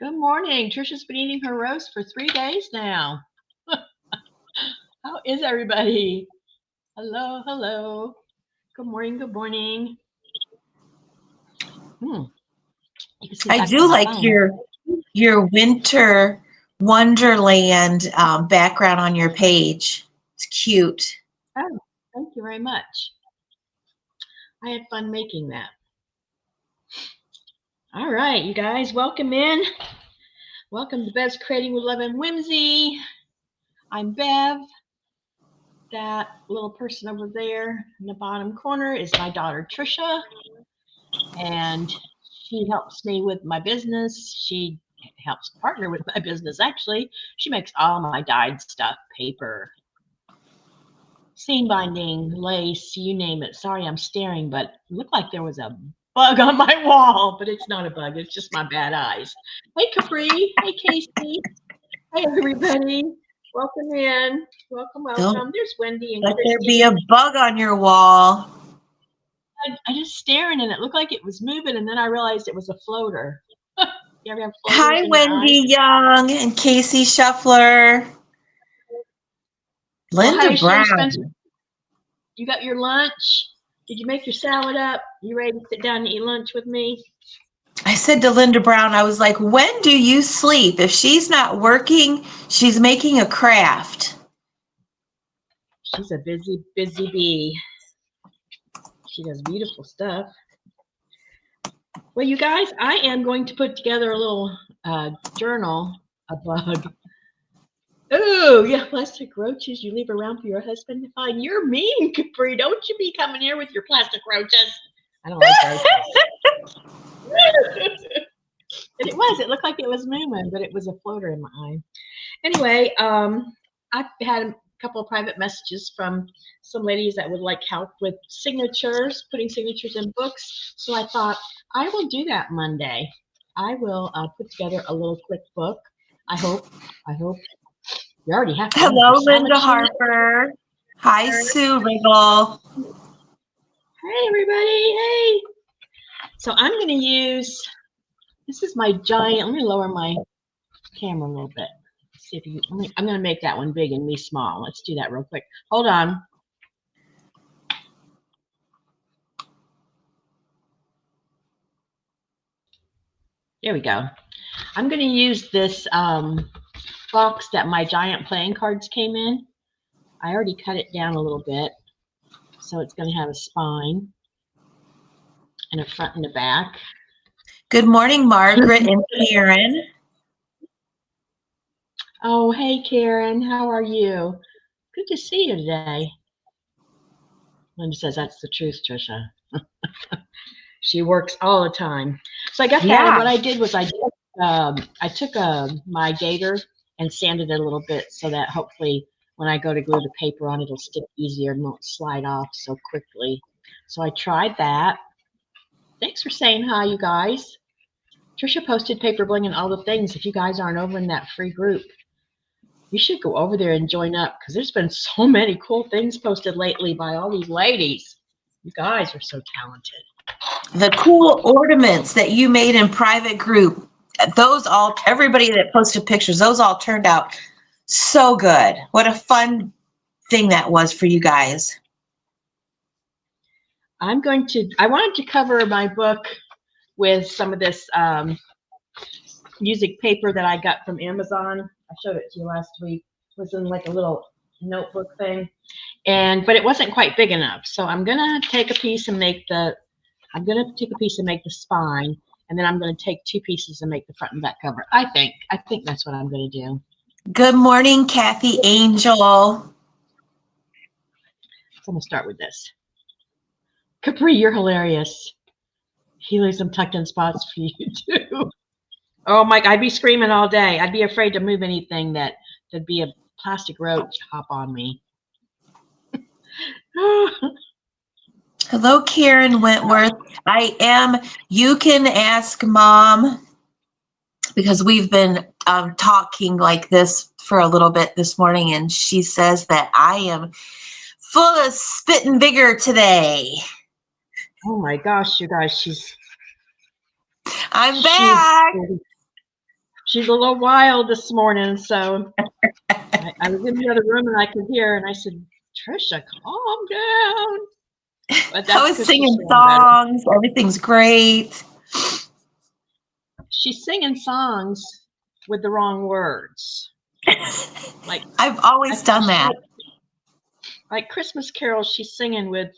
Good morning. Trisha's been eating her roast for 3 days now. How is everybody? Hello, hello. Good morning, good morning. You can see I back to do my like phone. your winter wonderland background on your page. It's cute. Oh, thank you very much. I had fun making that. All right, you guys, welcome in. Welcome to Bev's Creating with Love and Whimsy. I'm Bev. That little person over there in the bottom corner is my daughter Trisha, and she helps me with my business. She helps partner with my business, actually. She makes all my dyed stuff, paper, seam binding, lace, you name it. Sorry, I'm staring, but it looked like there was a bug on my wall, but it's not a bug. It's just my bad eyes. Hey, Capri. Hey, Casey. Hey, everybody. Welcome in. Welcome, Don't welcome. There's Wendy and let there be Christy. a bug on your wall. I just staring and it looked like it was moving, and then I realized it was a floater. You ever have floaters Hi, in your eyes? Wendy Young and Casey Shuffler. Well, Linda hi, Sherry Spencer. Brown. You got your lunch? Did you make your salad up? You ready to sit down and eat lunch with me? I said to Linda Brown, I was like, when do you sleep? If she's not working, she's making a craft. She's a busy, busy bee. She does beautiful stuff. Well, you guys, I am going to put together a little journal, a bug. Oh, yeah, plastic roaches you leave around for your husband to find. You're mean, Capri. Don't you be coming here with your plastic roaches. I don't like roaches. And it looked like it was moving, but it was a floater in my eye. Anyway, I've had a couple of private messages from some ladies that would like help with signatures, putting signatures in books. So I thought I will do that Monday. I will put together a little quick book. I hope. You already have to laugh. You're Hello, smiling, Linda Sheila. Harper. Hi, Sue Riggle. Hey, everybody. Hey. So I'm going to use, this is my giant, let me lower my camera a little bit. See if you, I'm going to make that one big and me small. Let's do that real quick. Hold on. There we go. I'm going to use this box that my giant playing cards came in. I already cut it down a little bit. So it's going to have a spine and a front and a back. Good morning, Margaret and Karen. Oh, hey, Karen. How are you? Good to see you today. Linda says that's the truth, Trisha. She works all the time. So I got that, and what I did was I took my gator and sanded it a little bit so that hopefully when I go to glue the paper on, it'll stick easier and won't slide off so quickly. So I tried that. Thanks for saying hi, you guys. Trisha posted Paper Bling and all the things. If you guys aren't over in that free group, you should go over there and join up because there's been so many cool things posted lately by all these ladies. You guys are so talented. The cool ornaments that you made in private group, everybody that posted pictures, those all turned out so good. What a fun thing that was for you guys. I wanted to cover my book with some of this music paper that I got from Amazon. I showed it to you last week. It was in like a little notebook thing. But it wasn't quite big enough. So I'm gonna take a piece and make the spine, and then I'm gonna take two pieces and make the front and back cover. I think that's what I'm gonna do. Good morning, Kathy Angel. So I'm gonna start with this. Capri, you're hilarious. He leaves some tucked in spots for you too. Oh Mike, I'd be screaming all day. I'd be afraid to move anything that there'd be a plastic roach hop on me. Hello, Karen Wentworth. You can ask Mom, because we've been talking like this for a little bit this morning, and she says that I am full of spit and vigor today. Oh my gosh, you guys, I'm back. She's a little wild this morning, so I was in the other room and I could hear, and I said, Trisha, calm down. But that's I was 'cause singing she's feeling better. songs. Everything's great. She's singing songs with the wrong words. Like I've always done that. Like Christmas carols, she's singing with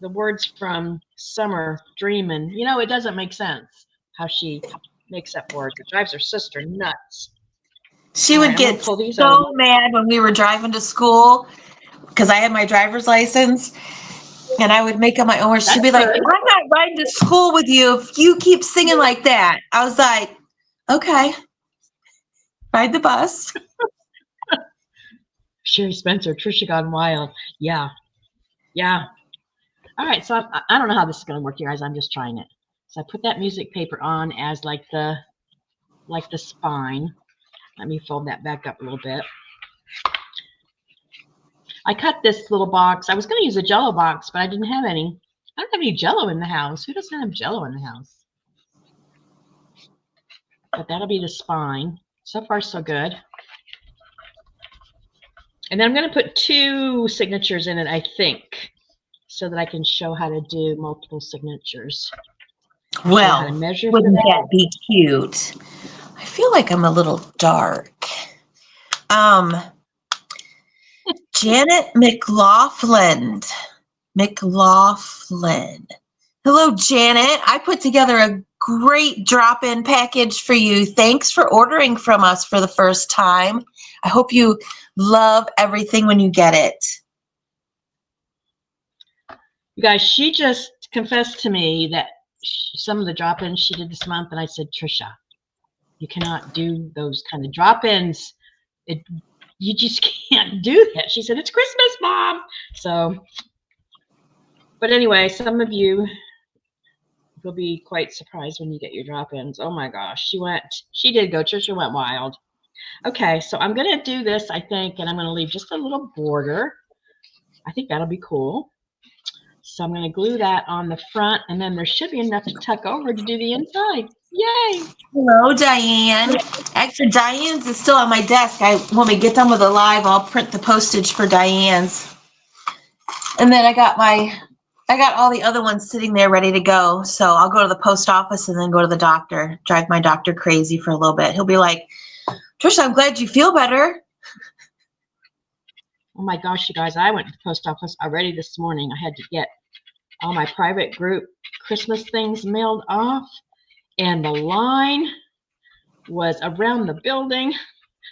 the words from Summer Dreamin'. You know, it doesn't make sense how she makes up words. It drives her sister nuts. She All would right, I'm gonna get pull these out. so mad when we were driving to school because I had my driver's license and I would make up my own words. She'd be like, That's I'm good. not riding to school with you if you keep singing like that. I was like, okay, ride the bus. Sherry Spencer, Trisha Gone Wild. Yeah. All right, so I don't know how this is going to work, you guys. I'm just trying it. So I put that music paper on as like the spine. Let me fold that back up a little bit. I cut this little box. I was going to use a Jell-O box, but I didn't have any. I don't have any Jell-O in the house. Who doesn't have Jell-O in the house? But that'll be the spine. So far, so good. And then I'm going to put 2 signatures in it, I think, so that I can show how to do multiple signatures. Well, How to measure wouldn't for that be cute? I feel like I'm a little dark. Janet McLaughlin. Hello, Janet. I put together a great drop-in package for you. Thanks for ordering from us for the first time. I hope you love everything when you get it. You guys, she just confessed to me that some of the drop-ins she did this month, and I said, Trisha, you cannot do those kind of drop-ins. You just can't do that. She said, it's Christmas, Mom. So, but anyway, some of you will be quite surprised when you get your drop-ins. Oh my gosh, she did go. Trisha went wild. Okay, so I'm going to do this, I think, and I'm going to leave just a little border. I think that'll be cool. So I'm going to glue that on the front, and then there should be enough to tuck over to do the inside. Yay! Hello, Diane. Actually, Diane's is still on my desk. When we get done with the live, I'll print the postage for Diane's. And then I got all the other ones sitting there ready to go. So I'll go to the post office and then go to the doctor, drive my doctor crazy for a little bit. He'll be like, Trisha, I'm glad you feel better. Oh my gosh, you guys, I went to the post office already this morning. I had to get all my private group Christmas things mailed off, and the line was around the building.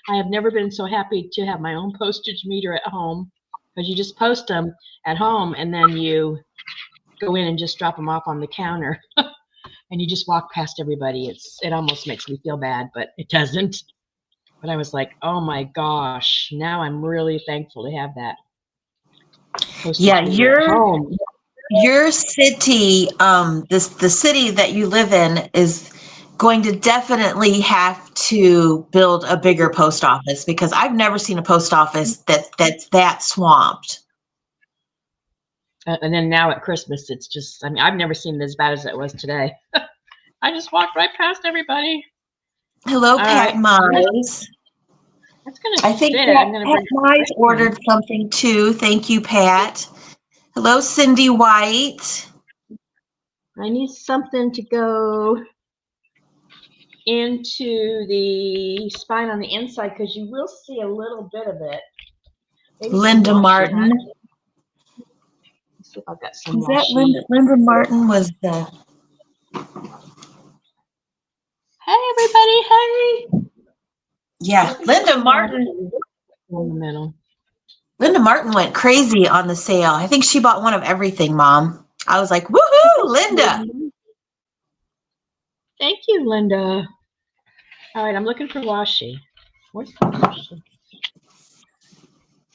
I have never been so happy to have my own postage meter at home, because you just post them at home and then you go in and just drop them off on the counter and you just walk past everybody. It almost makes me feel bad, but it doesn't. But I was like, oh my gosh, now I'm really thankful to have that postage meter at home. Your city, the city that you live in is going to definitely have to build a bigger post office, because I've never seen a post office that's that swamped. And then now at Christmas, it's just, I mean, I've never seen it as bad as it was today. I just walked right past everybody. Hello, Pat Mize. That's gonna I think fit. Pat Mize ordered something too. Thank you, Pat. Hello, Cindy White. I need something to go into the spine on the inside, because you will see a little bit of it. Maybe Linda Martin. Let's see if I've got some washi. That Linda Martin was the... Hey, everybody. Hey. Yeah, Linda Martin. In the middle. Linda Martin went crazy on the sale. I think she bought one of everything, Mom. I was like, woohoo, Linda. Thank you, Linda. All right, I'm looking for washi. Where's the washi?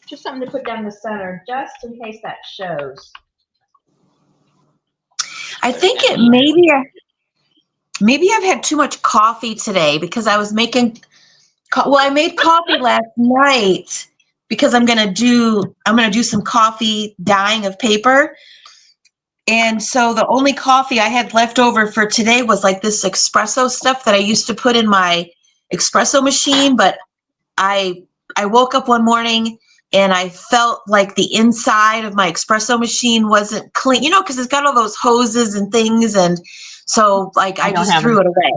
Just something to put down the center, just in case that shows. I think maybe I've had too much coffee today, because I was making, I made coffee last night because I'm gonna do some coffee dyeing of paper. And so the only coffee I had left over for today was like this espresso stuff that I used to put in my espresso machine, but I woke up one morning and I felt like the inside of my espresso machine wasn't clean, you know, because it's got all those hoses and things. And so like I don't just have threw it away.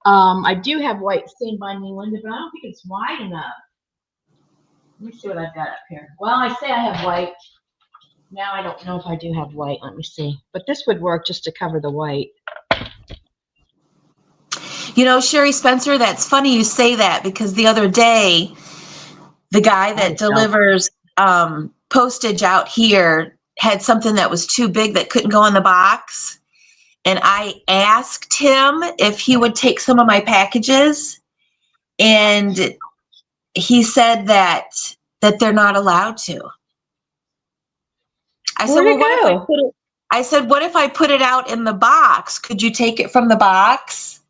I do have white stain binding, Linda, but I don't think it's wide enough. Let me see what I've got up here. Well, I say I have white. Now I don't know if I do have white. Let me see. But this would work just to cover the white. You know, Sherry Spencer, that's funny you say that, because the other day, the guy that delivers postage out here had something that was too big that couldn't go in the box. And I asked him if he would take some of my packages. And he said that they're not allowed to. I said, well, what if I put it? I said, what if I put it out in the box? Could you take it from the box?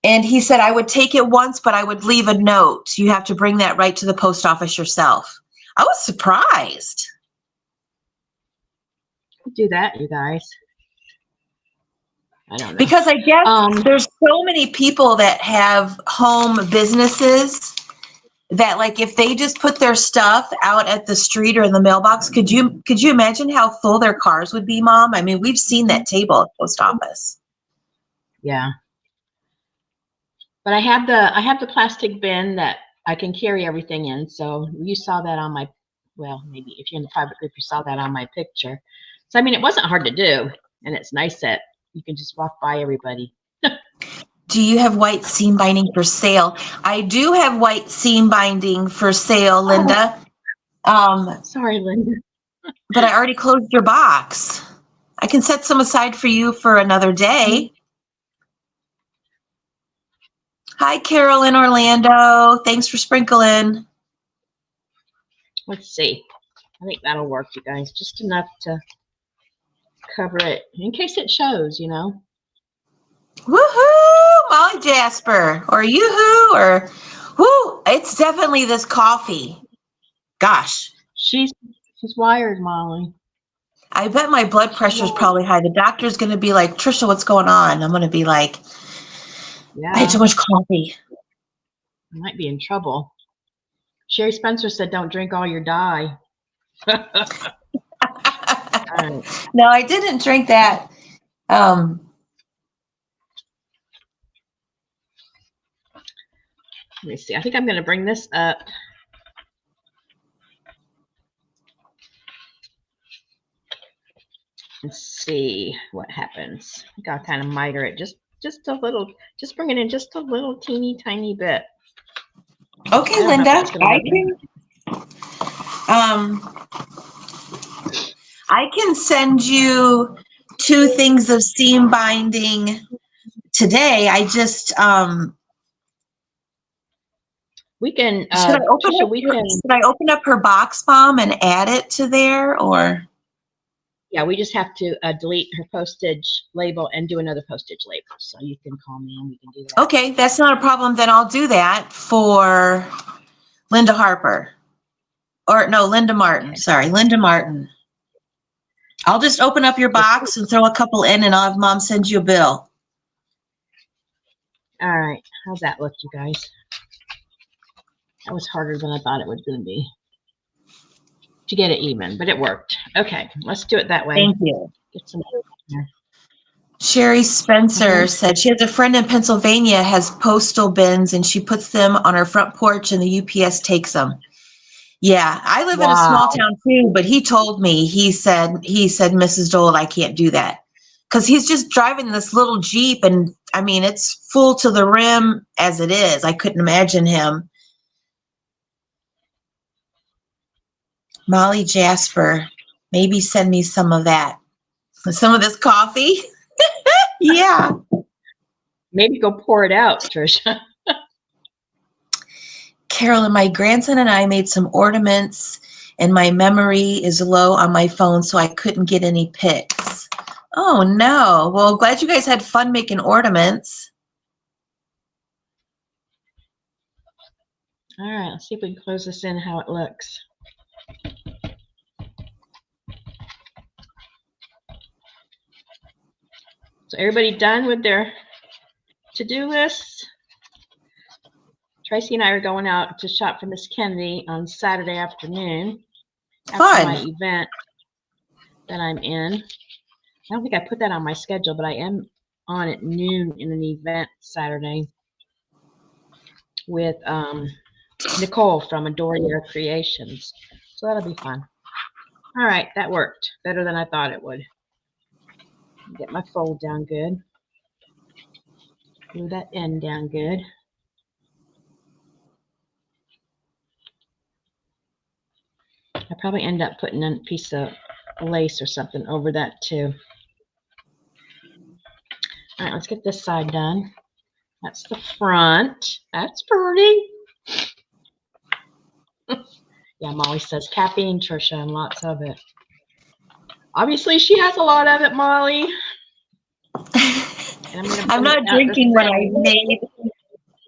And he said, I would take it once, but I would leave a note. You have to bring that right to the post office yourself. I was surprised. Do that, you guys. I don't know. Because I guess there's so many people that have home businesses that, like, if they just put their stuff out at the street or in the mailbox, could you imagine how full their cars would be, Mom? I mean, we've seen that table at the post office. Yeah. But I have the plastic bin that I can carry everything in. So you saw that on my, well, maybe if you're in the private group, you saw that on my picture. So, I mean, it wasn't hard to do. And it's nice that you can just walk by everybody. Do you have white seam binding for sale? I do have white seam binding for sale, Linda. Sorry, Linda. But I already closed your box. I can set some aside for you for another day. Hi, Carol in Orlando. Thanks for sprinkling. Let's see. I think that'll work, you guys. Just enough to cover it in case it shows, you know. Woohoo, Molly Jasper, or yoo-hoo, or whoo, it's definitely this coffee. Gosh. She's wired, Molly. I bet my blood pressure is probably high. The doctor's going to be like, Trisha, what's going on? I'm going to be like, yeah, I had too much coffee. I might be in trouble. Sherry Spencer said, don't drink all your dye. No, I didn't drink that. Let me see. I think I'm going to bring this up. And see what happens. I gotta kind of miter it just a little, just bring it in just a little teeny tiny bit. Okay, Linda, I can send you 2 things of seam binding today. I just we can should I open up her box, Mom, and add it to there, or? Yeah, we just have to delete her postage label and do another postage label. So you can call me and we can do that. Okay, that's not a problem. Then I'll do that for Linda Harper. Or no, Linda Martin. Okay. Sorry, Linda Martin. I'll just open up your box and throw a couple in, and I'll have Mom send you a bill. All right. How's that look, you guys? That was harder than I thought it was going to be to get it even, but it worked. Okay, let's do it that way. Thank you. Get some here. Sherry Spencer said she has a friend in Pennsylvania has postal bins, and she puts them on her front porch, and the UPS takes them. Yeah, I live in a small town too, but he told me, he said, Mrs. Dole, I can't do that. Because he's just driving this little Jeep, and I mean, it's full to the rim as it is. I couldn't imagine him. Molly Jasper, maybe send me some of that. Some of this coffee? Yeah. Maybe go pour it out, Trisha. Carolyn, my grandson and I made some ornaments, and my memory is low on my phone, so I couldn't get any pics. Oh, no. Well, glad you guys had fun making ornaments. All right, let's see if we can close this in how it looks. So everybody done with their to-do list. Tracy and I are going out to shop for Miss Kennedy on Saturday afternoon after my Fun. event that I'm in. I don't think I put that on my schedule, but I am on at noon in an event Saturday with Nicole from Adoria Creations. So that'll be fun. All right, that worked better than I thought it would. Get my fold down good. Glue that end down good. I probably end up putting a piece of lace or something over that too. All right, let's get this side done. That's the front. That's pretty. Yeah, Molly says caffeine, Trisha, and lots of it. Obviously, she has a lot of it, Molly. And I'm not drinking what I made.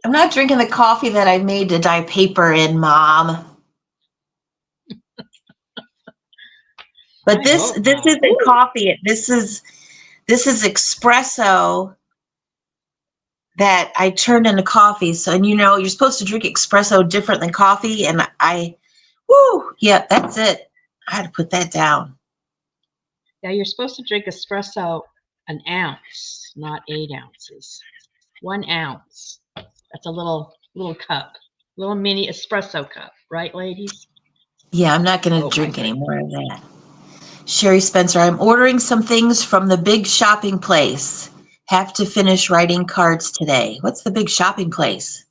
I'm not drinking the coffee that I made to dye paper in, Mom. But this isn't coffee. This is espresso that I turned into coffee. So, and you're supposed to drink espresso different than coffee. And yeah, that's it. I had to put that down. Yeah, you're supposed to drink espresso an ounce, not 8 ounces. 1 ounce. That's a little cup, little mini espresso cup, right, ladies? Yeah, I'm not going to drink any more of that. Sherry Spencer, I'm ordering some things from the big shopping place. Have to finish writing cards today. What's the big shopping place?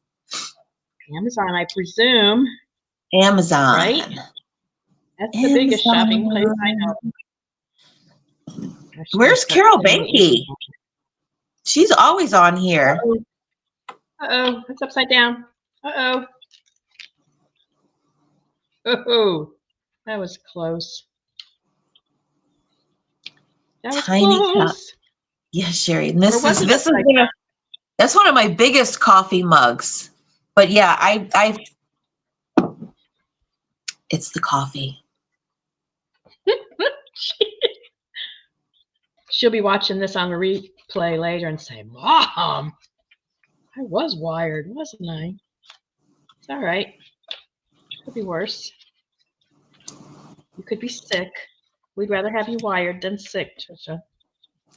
Amazon, I presume. Amazon. Right? That's the biggest shopping place I know. Where's Carol Banky? She's always on here. Uh-oh, it's upside down. Uh-oh. Oh, that was close. That was Tiny close. cup. Yeah, Sherry. And that's one of my biggest coffee mugs. But yeah, it's the coffee. She'll be watching this on the replay later and say, Mom, I was wired, wasn't I? It's all right. Could be worse. You could be sick. We'd rather have you wired than sick, Trisha.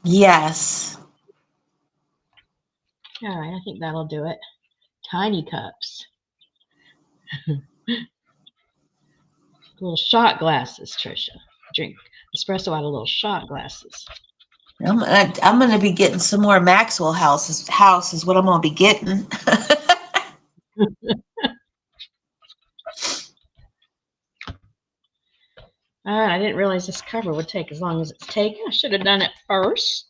Yes. All right, I think that'll do it. Tiny cups. Little shot glasses, Trisha. Drink espresso out of little shot glasses. I'm gonna be getting some more Maxwell House is what I'm gonna be getting. All right, I didn't realize this cover would take as long as it's taken. I should have done it first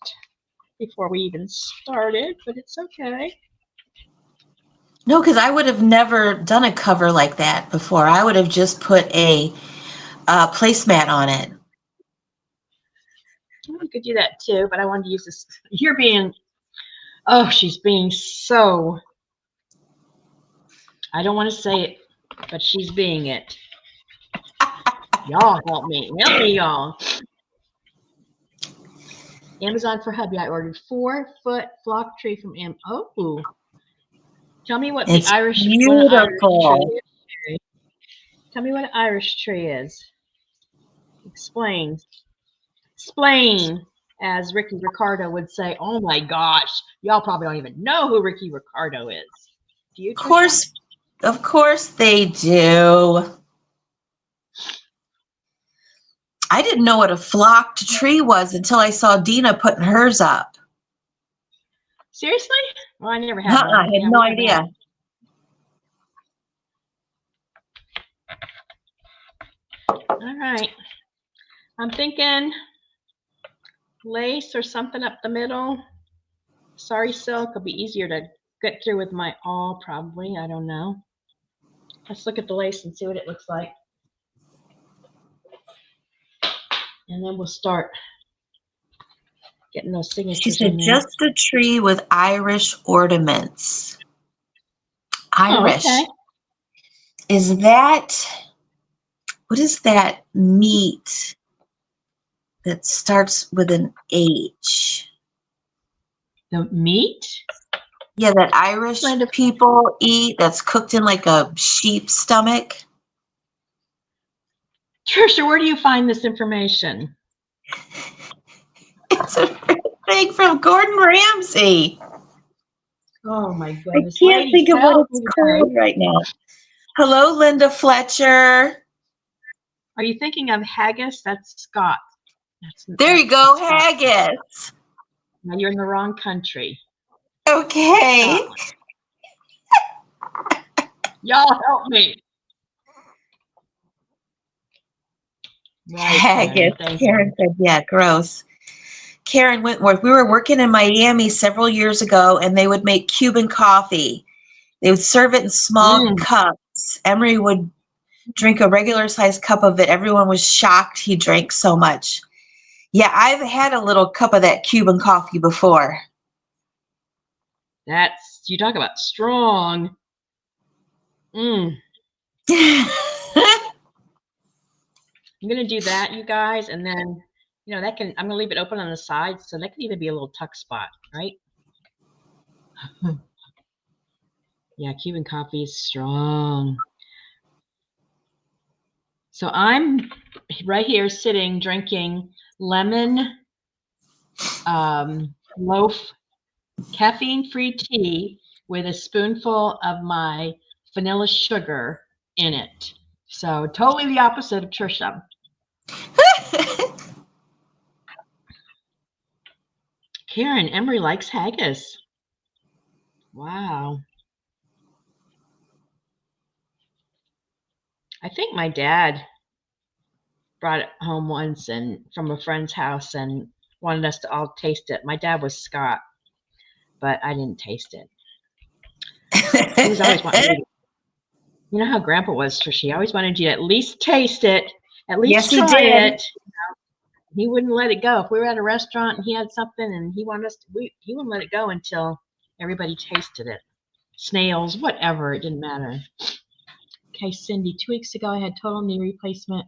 before we even started, but it's okay. No, because I would have never done a cover like that before. I would have just put a placemat on it. You could do that too, but I wanted to use this. She's being so, I don't want to say it, but she's being it. Y'all help me, y'all. Amazon for hubby. I ordered 4-foot flock tree from Oh, tell me what It's the Irish beautiful. tree is. Tell me what an Irish tree is. Explain, as Ricky Ricardo would say. Oh my gosh, y'all probably don't even know who Ricky Ricardo is. Do you? Of course they do. I didn't know what a flocked tree was until I saw Dina putting hers up. Seriously? Well, I never had one. I had no idea. All right. I'm thinking lace or something up the middle. Sorry silk will be easier to get through with my awl, probably. I don't know. Let's look at the lace and see what it looks like. And then we'll start getting those signatures. She said just a tree with Irish ornaments. Irish. Oh, okay. What is that meat that starts with an H? The meat? Yeah, that Irish Linda, people eat that's cooked in like a sheep's stomach. Trisha, where do you find this information? It's a thing from Gordon Ramsay. Oh my I goodness, can't ladies, think of what help it's me today. called right now. Hello, Linda Fletcher. Are you thinking of haggis? That's Scott. There you go, That's Scott. haggis. Now you're in the wrong country. Okay. Scotland. Y'all help me. Right, Haggis. Karen. Thank Karen you. said, yeah, gross. Karen Wentworth. We were working in Miami several years ago, and they would make Cuban coffee. They would serve it in small cups. Emery would drink a regular sized cup of it. Everyone was shocked he drank so much. Yeah, I've had a little cup of that Cuban coffee before. That's, you talk about strong. I'm going to do that, you guys, and then, you know, that can, I'm going to leave it open on the side, so that can either be a little tuck spot, right? Yeah, Cuban coffee is strong. So I'm right here sitting drinking lemon loaf caffeine-free tea with a spoonful of my vanilla sugar in it. So totally the opposite of Trisha. Karen, Emery likes haggis. Wow. I think my dad brought it home once and from a friend's house and wanted us to all taste it. My dad was Scott, but I didn't taste it. He was always wanting me to, you know how Grandpa was, Trisha. He always wanted you to at least taste it, at least Yes, he try did. it. He wouldn't let it go. If we were at a restaurant and he had something and he wanted us to, he wouldn't let it go until everybody tasted it. Snails, whatever, it didn't matter. Okay, Cindy, 2 weeks ago I had total knee replacement.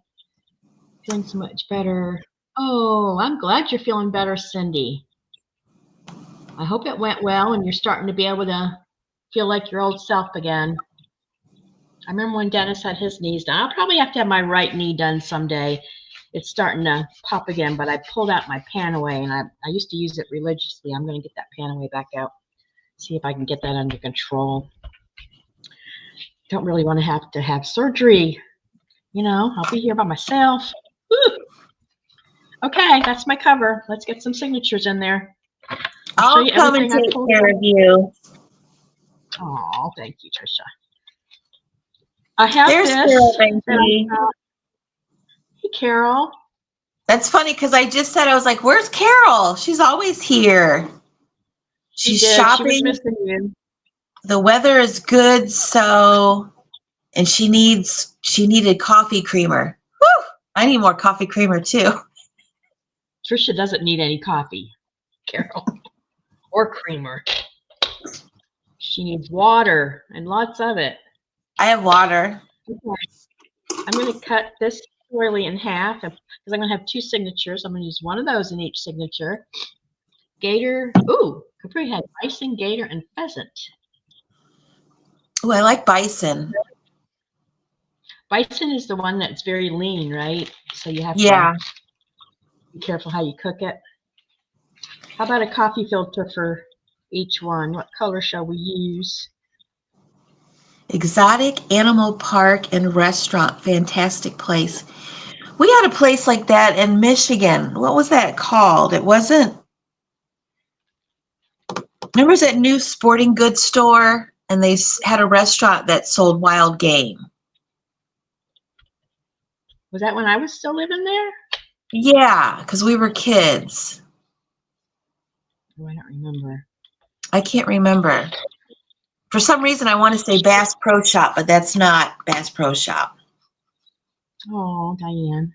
Feeling so much better. Oh, I'm glad you're feeling better, Cindy. I hope it went well and you're starting to be able to feel like your old self again. I remember when Dennis had his knees done. I'll probably have to have my right knee done someday. It's starting to pop again, but I pulled out my Panaway and I used to use it religiously. I'm going to get that Panaway back out, see if I can get that under control. Don't really want to have surgery. You know, I'll be here by myself. Woo! Okay, that's my cover. Let's get some signatures in there. I'll show I'll you come and everything I take pulled care out. of you. Oh, thank you, Trisha. I have There's this. Carol, Benji. Hey, Carol. That's funny because I just said, I was like, where's Carol? She's always here. She's She did. She was shopping. missing you. The weather is good, so, and she needed coffee creamer. Woo! I need more coffee creamer too. Trisha doesn't need any coffee, Carol, or creamer. She needs water and lots of it. I have water. Okay. I'm going to cut this swirly in half because I'm going to have two signatures. I'm going to use one of those in each signature. Gator. Ooh, Capri had bison, gator, and pheasant. Oh, I like bison. Bison is the one that's very lean, right? So you have Yeah. to be careful how you cook it. How about a coffee filter for each one? What color shall we use? Exotic Animal Park and Restaurant. Fantastic place. We had a place like that in Michigan. What was that called? It wasn't. Remember that new sporting goods store? And they had a restaurant that sold wild game. Was that when I was still living there? Yeah, because we were kids. Oh, I don't remember. I can't remember. For some reason, I want to say Bass Pro Shop, but that's not Bass Pro Shop. Oh, Diane.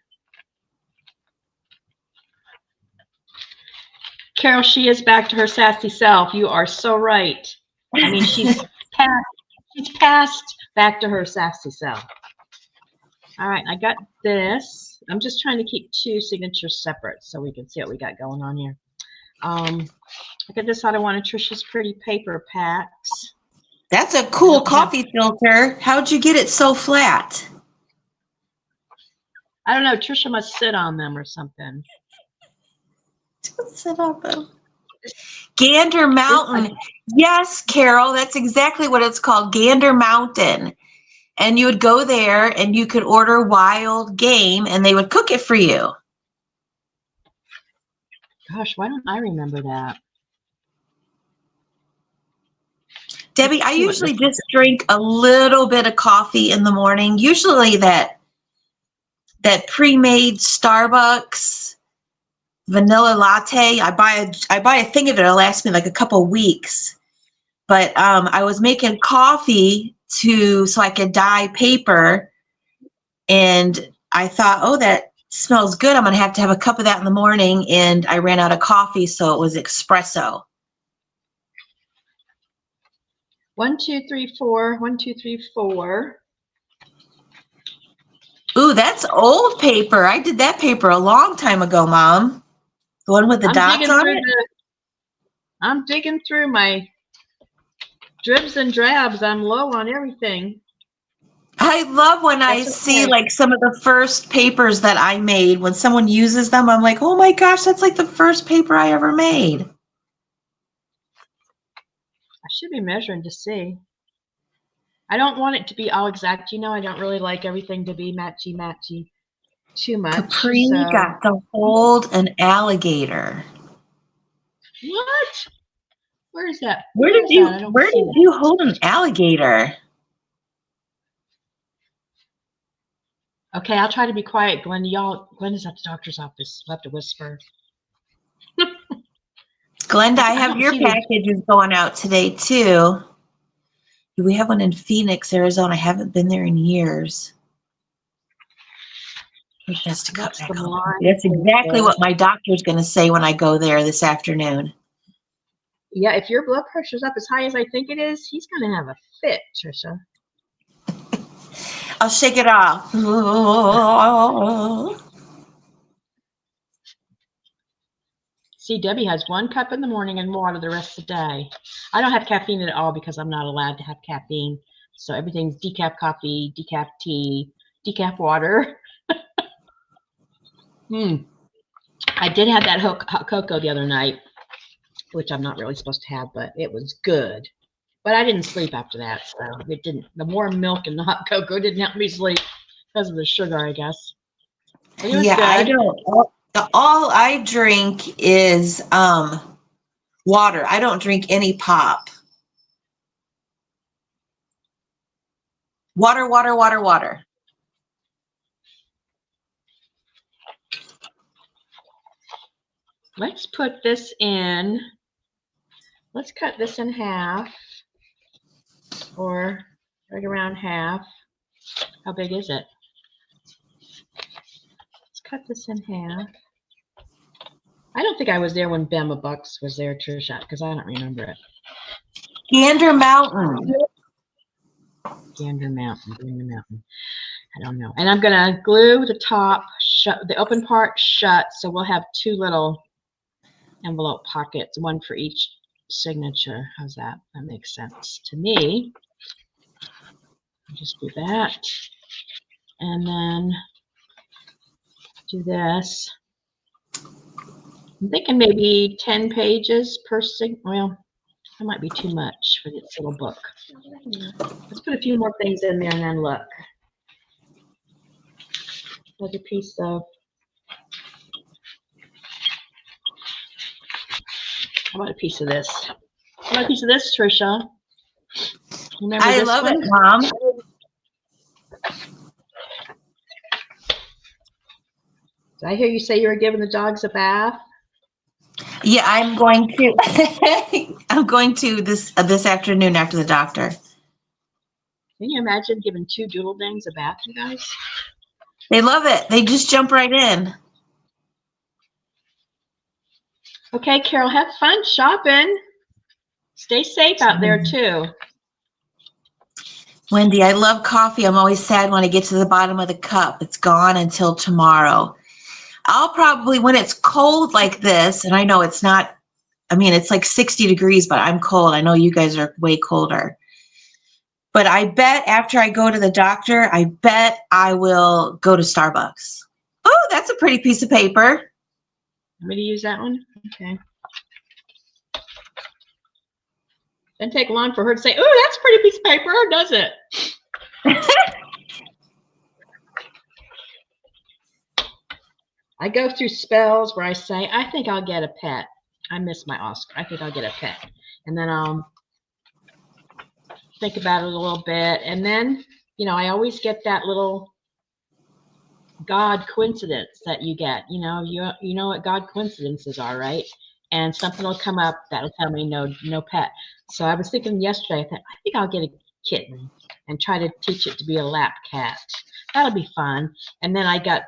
Carol, she is back to her sassy self. You are so right. I mean, she's passed back to her sassy self. All right, I got this. I'm just trying to keep two signatures separate so we can see what we got going on here. Look at this out of one of Trisha's pretty paper packs. That's a cool coffee filter. How'd you get it so flat? I don't know. Trisha must sit on them or something. Just sit on them. Gander Mountain. Yes, Carol, that's exactly what it's called, Gander Mountain. And you would go there and you could order wild game and they would cook it for you. Gosh, why don't I remember that? Debbie, I usually just drink a little bit of coffee in the morning, usually that pre-made Starbucks vanilla latte. I buy a thing of it. It'll last me like a couple weeks. But I was making coffee so I could dye paper, and I thought, oh, that smells good. I'm gonna have to have a cup of that in the morning, and I ran out of coffee, so it was espresso. 1, 2, 3, 4. 1, 2, 3, 4. Ooh, that's old paper. I did that paper a long time ago, Mom. The one with the dots on it? I'm digging through my dribs and drabs. I'm low on everything. I love when I see like some of the first papers that I made. When someone uses them, I'm like, oh my gosh, that's like the first paper I ever made. I should be measuring to see. I don't want it to be all exact. You know, I don't really like everything to be matchy too much. Capri got to hold an alligator. What? Where is that? Where did you hold an alligator? Okay, I'll try to be quiet, Glenda. Glenda's at the doctor's office. We'll have to whisper. Glenda, I have your packages going out today too. We have one in Phoenix, Arizona. I haven't been there in years. That's exactly what my doctor's going to say when I go there this afternoon. Yeah, if your blood pressure's up as high as I think it is, he's going to have a fit, Trisha. I'll shake it off. See, Debbie has 1 cup in the morning and water the rest of the day. I don't have caffeine at all because I'm not allowed to have caffeine. So everything's decaf coffee, decaf tea, decaf water. I did have that hot cocoa the other night, which I'm not really supposed to have, but it was good. But I didn't sleep after that, so it didn't. The warm milk and the hot cocoa didn't help me sleep because of the sugar, I guess. Yeah, good. I don't. All I drink is water. I don't drink any pop. Water, water, water, water. Let's put this in. Let's cut this in half, or right around half. How big is it? Let's cut this in half. I don't think I was there when Bama Bucks was there, Trisha, because I don't remember it. Gander Mountain. Gander Mountain. Gander Mountain. I don't know. And I'm going to glue the top shut, the open part shut, so we'll have 2 little envelope pockets, 1 for each signature. How's that? That makes sense to me. I'll just do that. And then do this. I'm thinking maybe 10 pages per well, that might be too much for this little book. Let's put a few more things in there and then look. Like a piece of, how about a piece of this? How about a piece of this, Trisha? Remember I this love one? it, Mom. Did I hear you say you were giving the dogs a bath? Yeah, I'm going to. I'm going to this afternoon after the doctor. Can you imagine giving 2 doodle dings a bath, you guys? They love it. They just jump right in. Okay, Carol, have fun shopping. Stay safe out there too. Wendy, I love coffee. I'm always sad when I get to the bottom of the cup. It's gone until tomorrow. I'll probably, when it's cold like this, and I know it's not I mean, it's like 60 degrees, but I'm cold. I know you guys are way colder. But I bet after I go to the doctor, I bet I will go to Starbucks. Oh, that's a pretty piece of paper. Want me to use that one? Okay. Doesn't take long for her to say, "Oh, that's a pretty piece of paper," does it? I go through spells where I say, "I think I'll get a pet. I miss my Oscar. I think I'll get a pet," and then I'll think about it a little bit, and then I always get that little God coincidence that you get. You know what God coincidences are, right? And something will come up that'll tell me no pet. So I was thinking yesterday, I think I'll get a kitten and try to teach it to be a lap cat. That'll be fun. And then I got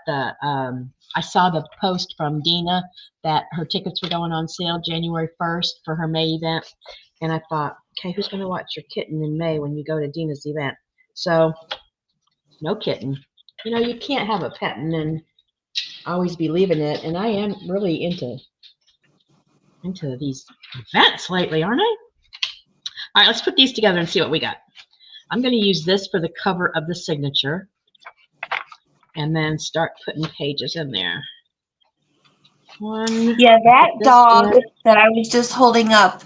I saw the post from Dina that her tickets were going on sale January 1st for her May event. And I thought, okay, who's going to watch your kitten in May when you go to Dina's event? So no kitten. You can't have a pet and then always be leaving it. And I am really into these events lately, aren't I? All right, let's put these together and see what we got. I'm going to use this for the cover of the signature and then start putting pages in there. One. Yeah, that dog that I was just holding up,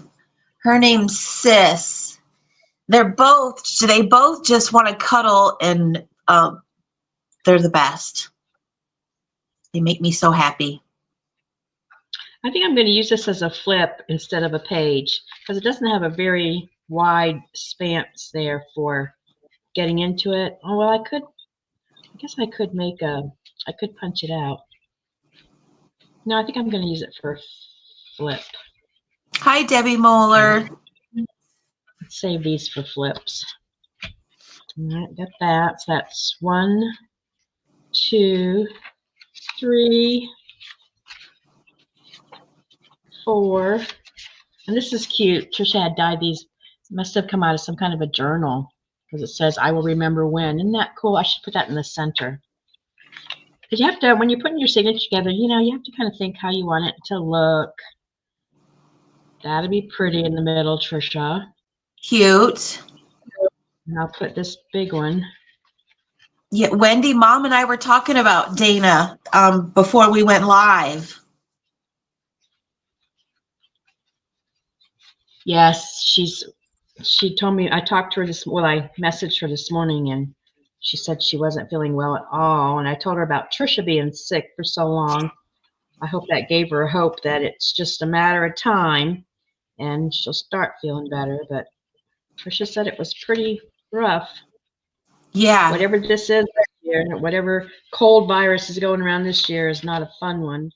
her name's Sis. They both just want to cuddle, and they're the best. They make me so happy. I think I'm going to use this as a flip instead of a page because it doesn't have a very wide stance there for getting into it. Oh, well, I guess I could I could punch it out. No, I think I'm going to use it for a flip. Hi, Debbie Moeller. Let's save these for flips. All right, got that. So that's 1, 2, 3, 4. And this is cute. Trisha had dyed these. It must have come out of some kind of a journal because it says, "I will remember when." Isn't that cool? I should put that in the center. Because you have to, when you're putting your signature together, you have to kind of think how you want it to look. That'll be pretty in the middle, Trisha. Cute. And I'll put this big one. Yeah, Wendy, Mom and I were talking about Dana before we went live. Yes, she told me, I talked to her I messaged her this morning and she said she wasn't feeling well at all. And I told her about Trisha being sick for so long. I hope that gave her hope that it's just a matter of time and she'll start feeling better. But Trisha said it was pretty rough. Yeah. Whatever this is this year, whatever cold virus is going around this year is not a fun one.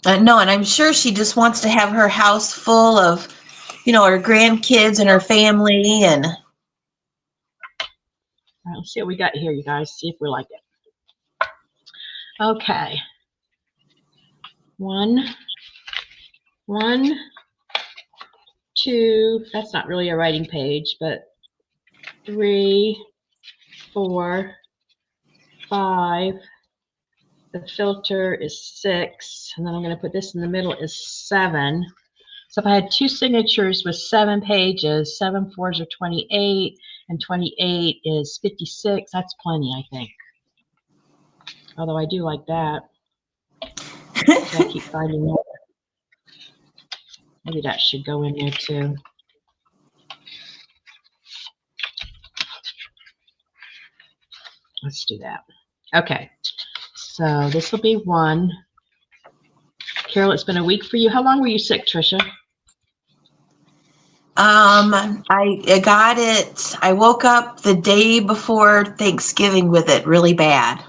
No, and I'm sure she just wants to have her house full of, her grandkids and her family. And all right, let's see what we got here, you guys. See if we like it. Okay. 1, 2. That's not really a writing page, but 3, 4, 5. The filter is 6, and then I'm going to put this in the middle is 7. So if I had 2 signatures with 7 pages, 7 4s are 28, and 28 is 56. That's plenty, I think. Although I do like that. So I keep finding more. Maybe that should go in there too. Let's do that. Okay. So this will be 1. Carol, it's been a week for you. How long were you sick, Trisha? I got it. I woke up the day before Thanksgiving with it really bad.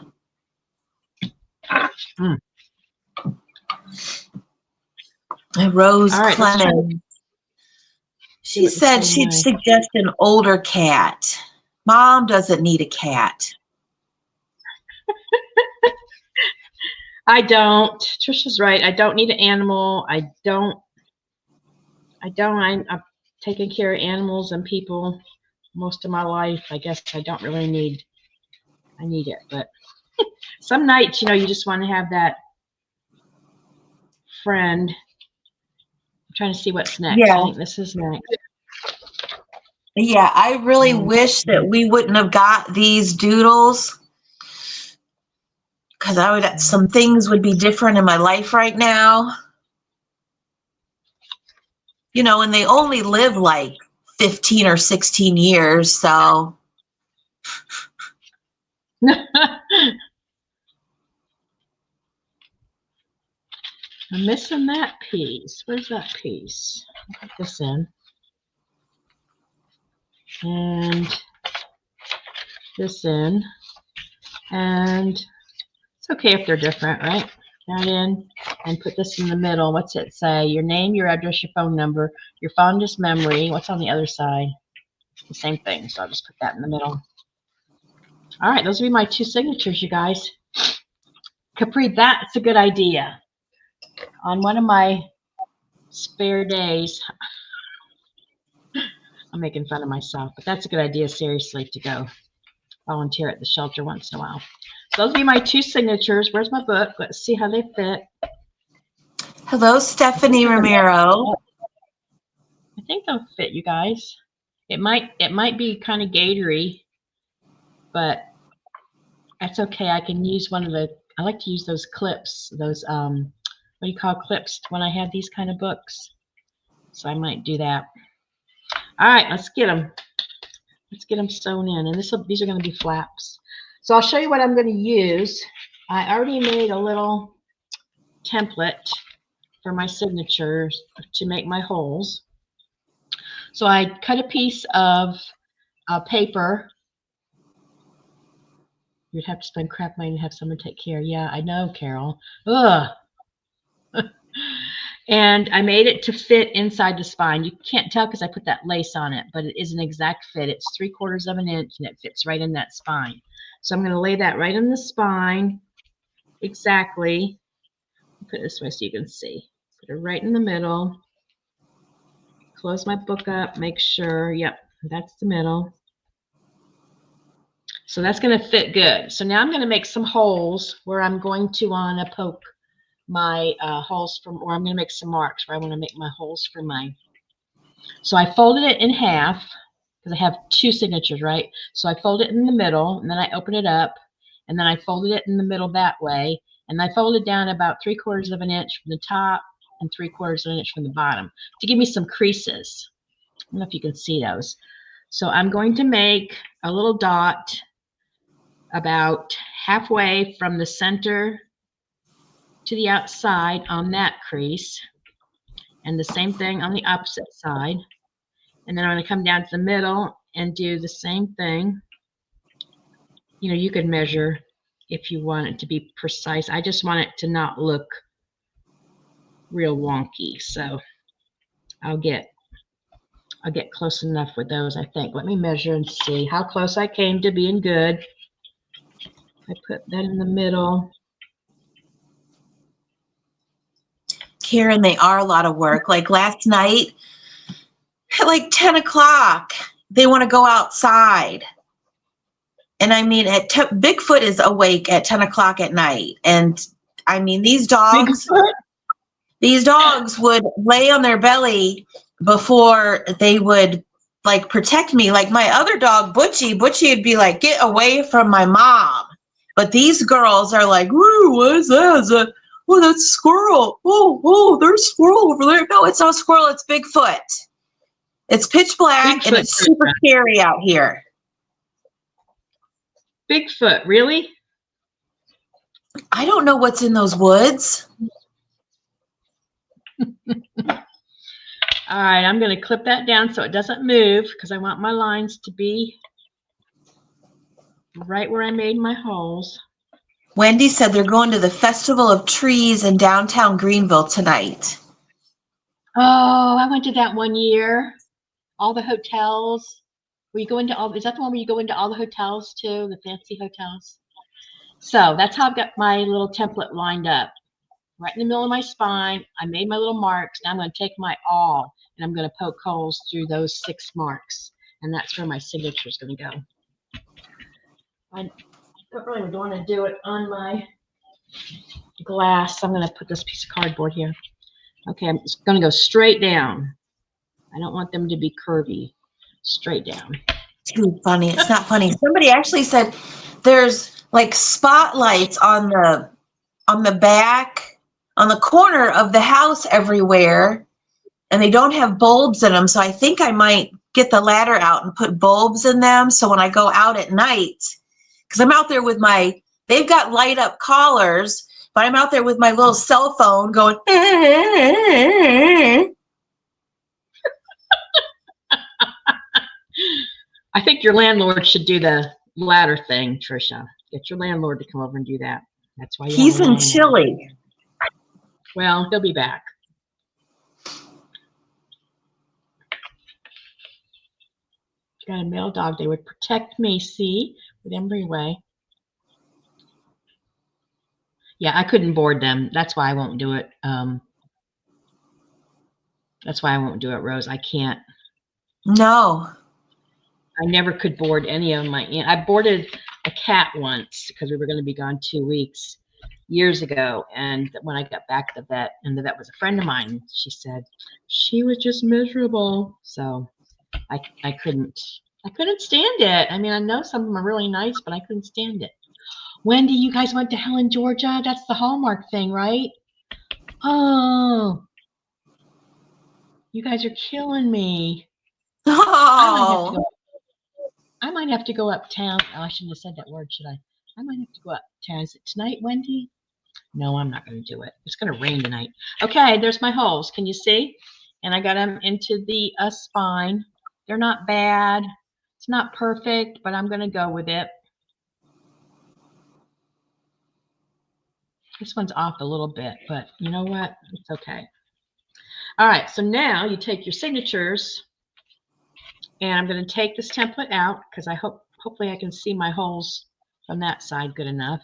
Rose Clemens. She said she'd suggest an older cat. Mom doesn't need a cat. I don't. Trisha's right. I don't need an animal. I've taken care of animals and people most of my life. I guess I don't really need it. But some nights, you just want to have that friend trying to see what's next. Yeah. I think this is next. Yeah, I really wish that we wouldn't have got these doodles, because some things would be different in my life right now. You know, and they only live like 15 or 16 years, so. I'm missing that piece. Where's that piece? I'll put this in. And this in. And it's okay if they're different, right? That in and put this in the middle. What's it say? Your name, your address, your phone number, your fondest memory. What's on the other side? The same thing. So I'll just put that in the middle. All right, those will be my 2 signatures, you guys. Capri, that's a good idea. On one of my spare days, I'm making fun of myself, but that's a good idea, seriously, to go volunteer at the shelter once in a while. So those will be my 2 signatures. Where's my book? Let's see how they fit. Hello, Stephanie Romero. I think they'll fit, you guys. It might be kind of gatory, but that's okay. I can use one of the, I like to use those clips, those, what do you call clips when I have these kind of books? So I might do that. All right, let's get them. Let's get them sewn in. And these are going to be flaps. So I'll show you what I'm going to use. I already made a little template for my signatures to make my holes. So I cut a piece of paper. You'd have to spend crap money to have someone take care. Yeah, I know, Carol. Ugh. And I made it to fit inside the spine. You can't tell because I put that lace on it, but it is an exact fit. It's 3/4 of an inch and it fits right in that spine. So I'm going to lay that right in the spine. Exactly. Put it this way so you can see. Put it right in the middle. Close my book up. Make sure. Yep, that's the middle. So that's going to fit good. So now I'm going to make some holes where I'm going to want to poke my holes from, or I'm going to make some marks where I want to make my holes for mine. So I folded it in half because I have 2 signatures, right? So I fold it in the middle and then I open it up and then I folded it in the middle that way. And I folded down about 3/4 of an inch from the top and 3/4 of an inch from the bottom to give me some creases. I don't know if you can see those. So I'm going to make a little dot about halfway from the center to the outside on that crease, and the same thing on the opposite side. And then I'm going to come down to the middle and do the same thing. You know, you could measure if you want it to be precise. I just want it to not look real wonky. So I'll get close enough with those, I think. Let me measure and see how close I came to being good. I put that in the middle. Karen, they are a lot of work. Like last night at like 10 o'clock, they want to go outside. And I mean, Bigfoot is awake at 10 o'clock at night. And I mean, these dogs would lay on their belly before they would like protect me. Like my other dog, Butchie would be like, get away from my mom. But these girls are like, ooh, what is that? Oh, that's a squirrel. Oh, there's a squirrel over there. No, it's not a squirrel. It's Bigfoot. It's pitch black and it's super scary out here. Bigfoot, really? I don't know what's in those woods. All right, I'm going to clip that down so it doesn't move because I want my lines to be right where I made my holes. Wendy said they're going to the Festival of Trees in downtown Greenville tonight. Oh, I went to that one year. All the hotels. Were you going to all? Is that the one where you go into all the hotels too, the fancy hotels? So that's how I've got my little template lined up. Right in the middle of my spine. I made my little marks. Now I'm going to take my awl and I'm going to poke holes through those 6 marks. And that's where my signature is going to go. I don't really want to do it on my glass. I'm going to put this piece of cardboard here. Okay, I'm just going to go straight down. I don't want them to be curvy. Straight down. Too funny. It's not funny. Somebody actually said there's like spotlights on the back, on the corner of the house everywhere, and they don't have bulbs in them. So I think I might get the ladder out and put bulbs in them. So when I go out at night, because I'm out there with they've got light up collars, but I'm out there with my little cell phone going. I think your landlord should do the ladder thing, Trisha. Get your landlord to come over and do that. That's why you have a He's in landlord. Chile. Well, he'll be back. Got a male dog. They would protect me, see, with every way. Yeah, I couldn't board them. That's why I won't do it. That's why I won't do it, Rose. I can't. No. I never could board any of my. I boarded a cat once because we were going to be gone 2 weeks years ago. And when I got back to the vet, and the vet was a friend of mine, she said she was just miserable. So I couldn't stand it. I mean, I know some of them are really nice, but I couldn't stand it. Wendy, you guys went to Helen, Georgia? That's the Hallmark thing, right? Oh, you guys are killing me. Oh. I might have to go uptown. Oh, I shouldn't have said that word, should I? I might have to go uptown. Is it tonight, Wendy? No, I'm not going to do it. It's going to rain tonight. Okay, there's my holes. Can you see? And I got them into the spine. They're not bad. It's not perfect, but I'm going to go with it. This one's off a little bit, but you know what? It's okay. All right, so now you take your signatures, and I'm going to take this template out because hopefully I can see my holes from that side good enough.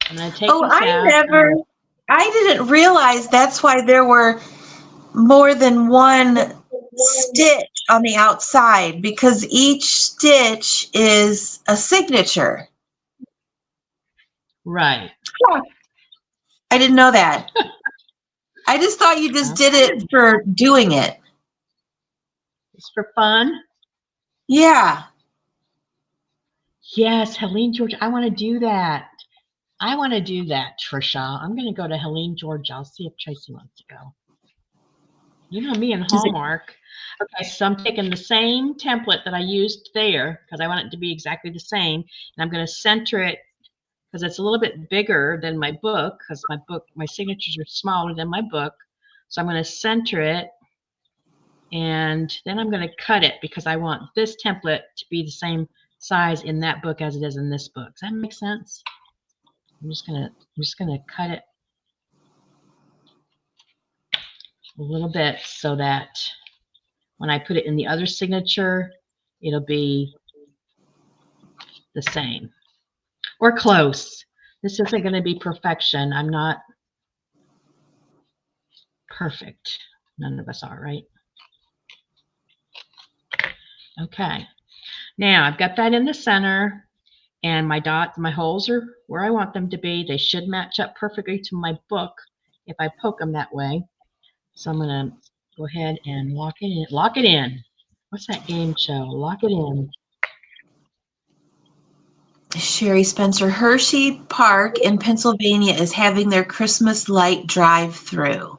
I'm going to take this out. I didn't realize that's why there were more than one stitch on the outside, because each stitch is a signature. Right. I didn't know that. I just thought you just did it for doing it. It's for fun. Yeah. Yes, Helene, Georgia. I want to do that. I want to do that, Trisha. I'm going to go to Helene, Georgia. I'll see if Tracy wants to go. You know me and Hallmark. Okay, so I'm taking the same template that I used there because I want it to be exactly the same. And I'm going to center it because it's a little bit bigger than my book because my signatures are smaller than my book. So I'm going to center it. And then I'm going to cut it because I want this template to be the same size in that book as it is in this book. Does that make sense? I'm just gonna cut it a little bit so that when I put it in the other signature, it'll be the same or close. This isn't going to be perfection. I'm not perfect. None of us are, right? Okay. Now I've got that in the center. And my dots, my holes are where I want them to be. They should match up perfectly to my book if I poke them that way. So I'm going to go ahead and lock it in. Lock it in. What's that game show? Lock it in. Sherry Spencer, Hershey Park in Pennsylvania is having their Christmas light drive-through.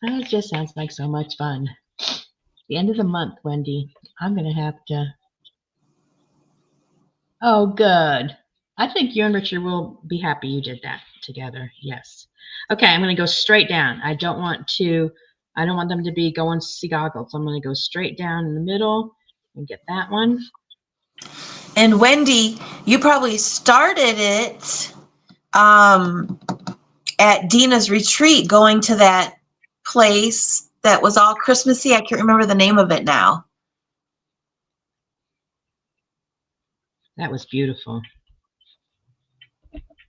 That just sounds like so much fun. The end of the month, Wendy. I'm going to have to. Oh, good. I think you and Richard will be happy you did that together. Yes. Okay, I'm going to go straight down. I don't want them to be going to see goggles. I'm going to go straight down in the middle and get that one. And Wendy, you probably started it at Dina's retreat, going to that place that was all Christmassy. I can't remember the name of it now. That was beautiful.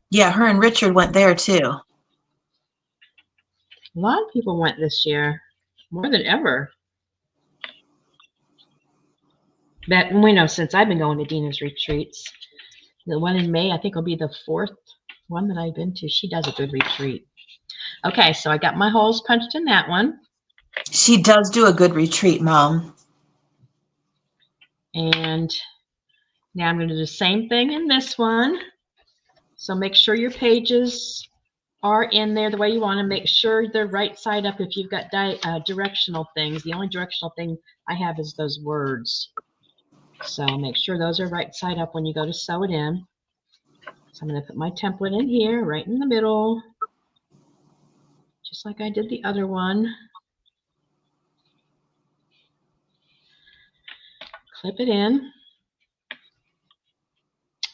Yeah, her and Richard went there too. A lot of people went this year, more than ever. That we know since I've been going to Dina's retreats. The one in May, I think, will be the 4th one that I've been to. She does a good retreat. Okay, so I got my holes punched in that one. She does do a good retreat, Mom. And now I'm going to do the same thing in this one. So make sure your pages are in there the way you want to. Make sure they're right side up if you've got directional things. The only directional thing I have is those words. So make sure those are right side up when you go to sew it in. So I'm going to put my template in here, right in the middle, just like I did the other one. Clip it in.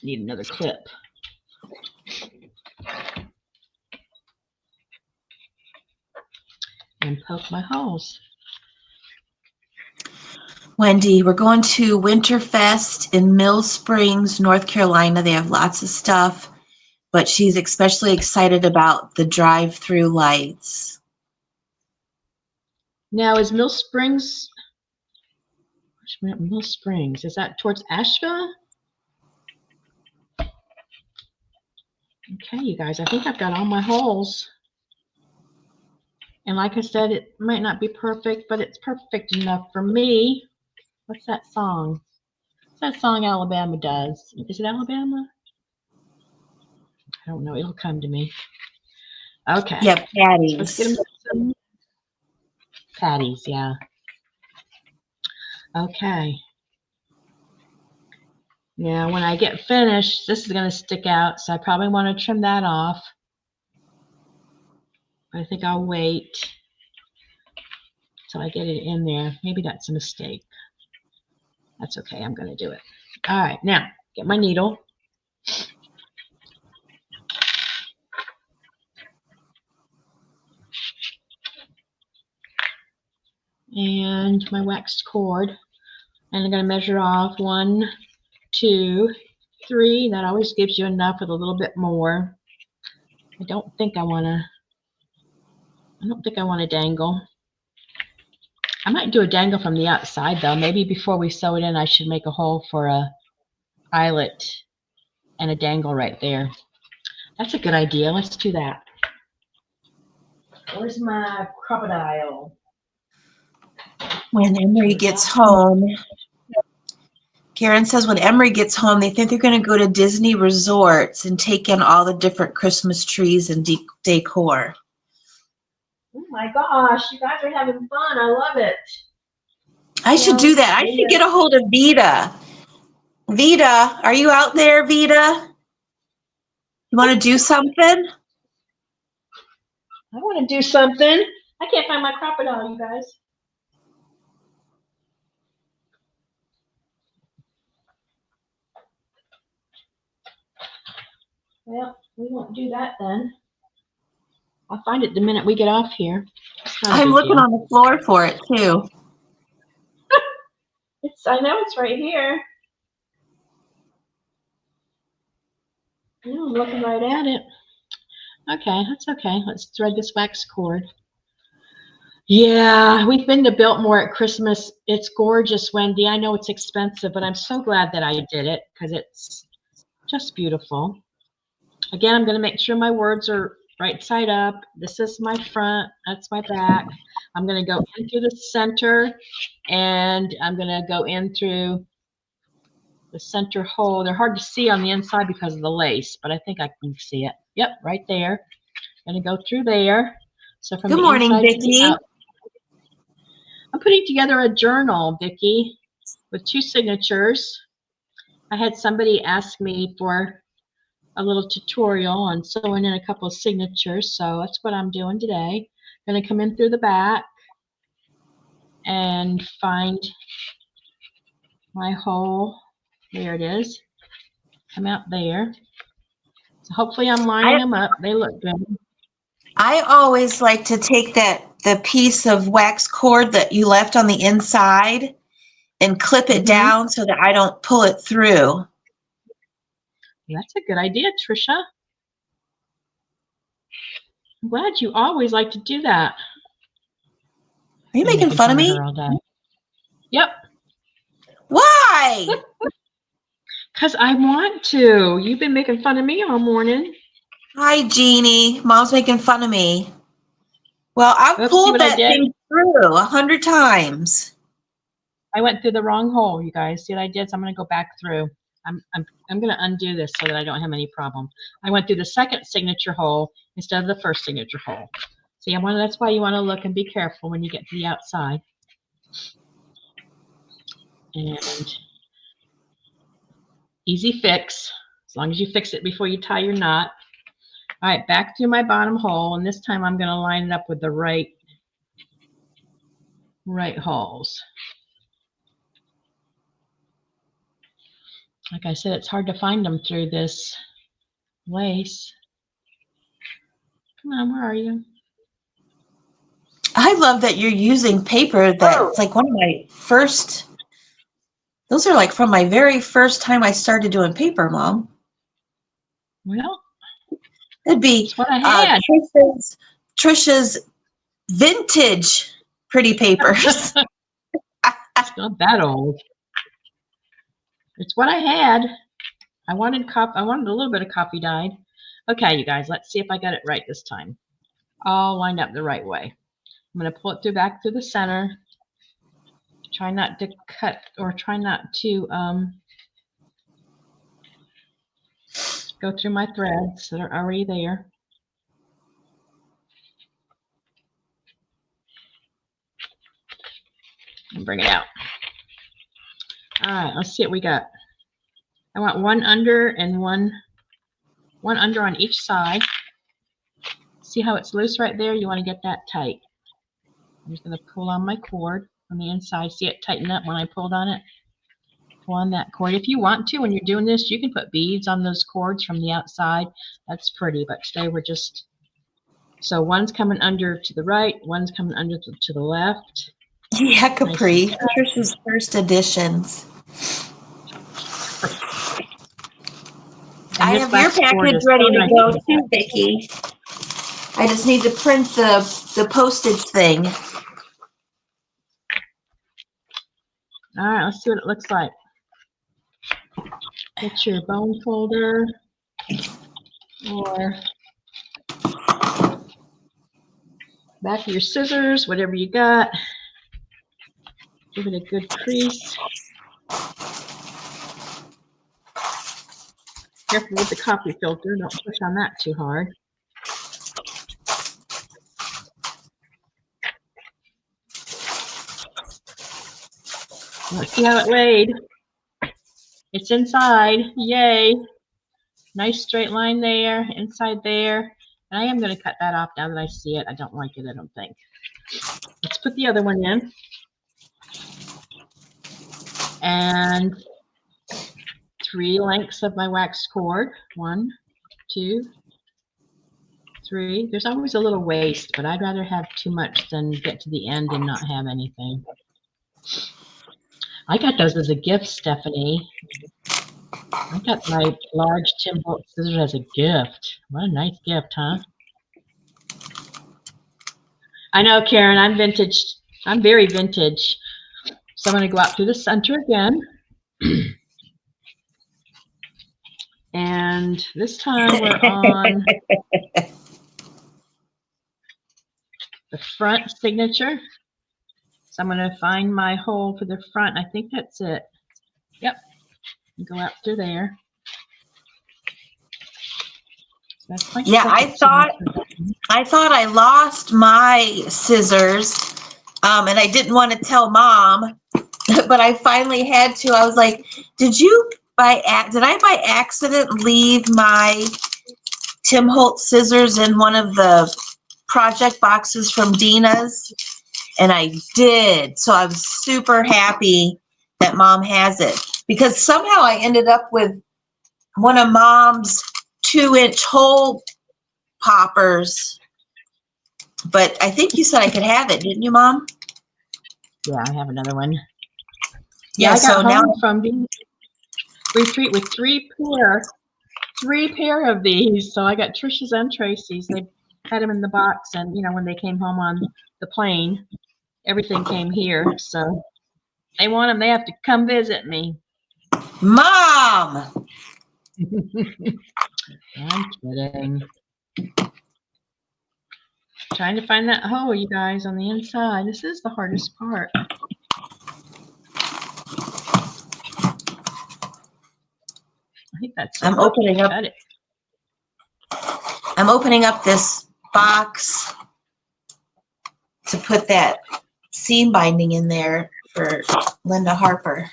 Need another clip. And poke my holes. Wendy, we're going to Winterfest in Mill Springs, North Carolina. They have lots of stuff, but she's especially excited about the drive-through lights. Now, is Mill Springs, Mill Springs, is that towards Asheville? Okay, you guys, I think I've got all my holes. And like I said, it might not be perfect, but it's perfect enough for me. What's that song? What's that song Alabama does? Is it Alabama? I don't know. It'll come to me. Okay. Yep, So let's get them some patties, yeah. Okay. Now, when I get finished, this is going to stick out, so I probably want to trim that off. I think I'll wait till I get it in there. Maybe that's a mistake. That's okay. I'm going to do it. All right. Now, get my needle. And my waxed cord. And I'm going to measure off 1, 2, 3. That always gives you enough with a little bit more. I don't think I want to dangle. I might do a dangle from the outside though. Maybe before we sew it in, I should make a hole for a eyelet and a dangle right there. That's a good idea. Let's do that. Where's my crocodile? When Emery gets home, Karen says when Emery gets home, they think they're going to go to Disney resorts and take in all the different Christmas trees and decor. Oh my gosh, you guys are having fun. I love it. I should do that. I should get a hold of Vita. Vita, are you out there, Vita? You want to do something? I want to do something. I can't find my crocodile, you guys. Well, we won't do that then. I'll find it the minute we get off here. I'm looking on the floor for it too. I know it's right here. Yeah, I'm looking right at it. Okay, that's okay. Let's thread this wax cord. Yeah, we've been to Biltmore at Christmas. It's gorgeous, Wendy. I know it's expensive, but I'm so glad that I did it because it's just beautiful. Again, I'm going to make sure my words are right side up. This is my front. That's my back. I'm going to go in through the center, and I'm going to go in through the center hole. They're hard to see on the inside because of the lace, but I think I can see it. Yep, right there. Going to go through there. So from Good morning, Vicki. I'm putting together a journal, Vicki, with 2 signatures. I had somebody ask me for a little tutorial on sewing in a couple of signatures, so that's what I'm doing today. I'm going to come in through the back and find my hole. There it is. Come out there. So hopefully I'm lining them up. They look good. I always like to take the piece of wax cord that you left on the inside and clip it down so that I don't pull it through. That's a good idea, Trisha. I'm glad you always like to do that. Are you making fun of me? Yep. Why? Because I want to. You've been making fun of me all morning. Hi, Jeannie. Mom's making fun of me. Well, I've Oops, see pulled what I that did? thing through 100 times. I went through the wrong hole, you guys. See what I did? So I'm going to go back through. I'm going to undo this so that I don't have any problem. I went through the second signature hole instead of the first signature hole. See, that's why you want to look and be careful when you get to the outside. And easy fix, as long as you fix it before you tie your knot. All right, back through my bottom hole, and this time I'm going to line it up with the right holes. Like I said, it's hard to find them through this lace. Come on, where are you? I love that you're using paper that's like one of my first, those are like from my very first time I started doing paper, Mom. Well, It'd be it's what I had. Trisha's vintage pretty papers. It's not that old. It's what I had. I wanted a little bit of coffee dyed. Okay, you guys, let's see if I got it right this time. All lined up the right way. I'm going to pull it back through the center. Try not to cut, or try not to go through my threads that are already there. And bring it out. All right, let's see what we got. I want one under and one under on each side. See how it's loose right there? You want to get that tight. I'm just going to pull on my cord on the inside. See it tighten up when I pulled on it? Pull on that cord. If you want to, when you're doing this, you can put beads on those cords from the outside. That's pretty, but today we're just, so one's coming under to the right, one's coming under to the left. Yeah, Capri. Trisha's first editions. I have your package ready to go too, Vicki. I just need to print the postage thing. All right, let's see what it looks like. Get your bone folder or back of your scissors, whatever you got. Give it a good crease. Careful with the copy filter. Don't push on that too hard. Let's see how it laid. It's inside. Yay. Nice straight line there, inside there. And I am going to cut that off now that I see it. I don't like it, I don't think. Let's put the other one in. And 3 lengths of my wax cord. 1, 2, 3. There's always a little waste, but I'd rather have too much than get to the end and not have anything. I got those as a gift, Stephanie. I got my large Tim Holtz scissors as a gift. What a nice gift, huh? I know, Karen, I'm vintage. I'm very vintage. So I'm going to go out through the center again. And this time we're on the front signature. So I'm going to find my hole for the front. I think that's it. Yep. Go out through there. So that's my I thought I lost my scissors, and I didn't want to tell Mom, but I finally had to. I was like, did I by accident leave my Tim Holtz scissors in one of the project boxes from Dina's? And I did. So I'm super happy that Mom has it, because somehow I ended up with one of Mom's 2-inch hole poppers. But I think you said I could have it, didn't you, Mom? Yeah, I have another one. Yeah, I got home from the retreat with 3 pair of these. So I got Trisha's and Tracy's. They had them in the box, and when they came home on the plane, everything came here. So they want them. They have to come visit me. Mom! I'm kidding. Trying to find that hole, you guys, on the inside. This is the hardest part. I think that's it. I'm opening up. Got it. I'm opening up this box to put that seam binding in there for Linda Harper.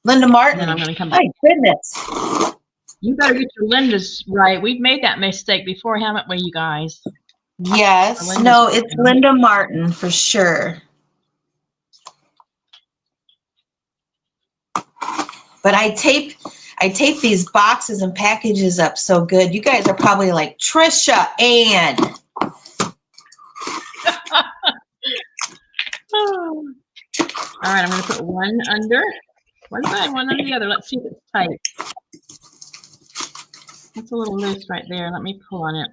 Linda Martin. And then I'm going to come back. My goodness. You better get your Linda's right. We've made that mistake before, haven't we, you guys? Yes. No, it's Linda Martin for sure. But I tape these boxes and packages up so good. You guys are probably like, Trisha Ann. Oh. All right, I'm going to put one under, one side, one under the other. Let's see if it's tight. It's a little loose right there. Let me pull on it.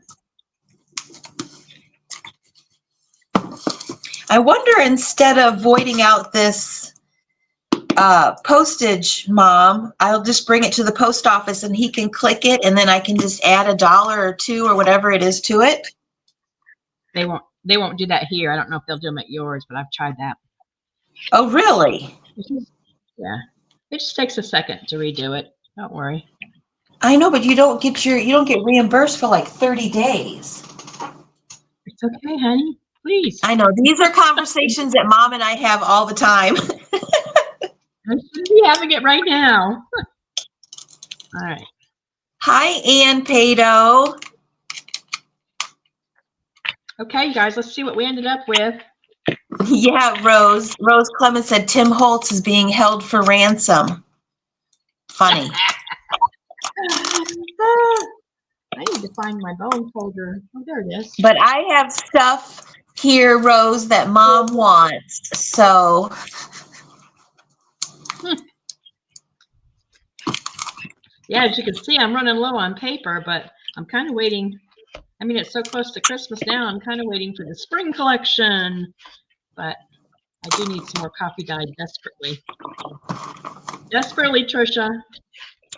I wonder, instead of voiding out this postage, Mom, I'll just bring it to the post office and he can click it, and then I can just add $1 or $2 or whatever it is to it. They won't do that here. I don't know if they'll do them at yours, but I've tried that. Oh, really? Yeah. It just takes a second to redo it. Don't worry. I know, but you don't get reimbursed for like 30 days. It's okay, honey. Please. I know. These are conversations that Mom and I have all the time. I should be having it right now. All right. Hi, Ann Pato. Okay, you guys, let's see what we ended up with. Yeah, Rose Clemens said Tim Holtz is being held for ransom. Funny. I need to find my bone folder. Oh, there it is. But I have stuff here, Rose, that Mom wants. So. Yeah, as you can see, I'm running low on paper, but I'm kind of waiting. I mean, it's so close to Christmas now. I'm kind of waiting for the spring collection, but I do need some more coffee dye desperately. Desperately, Trisha.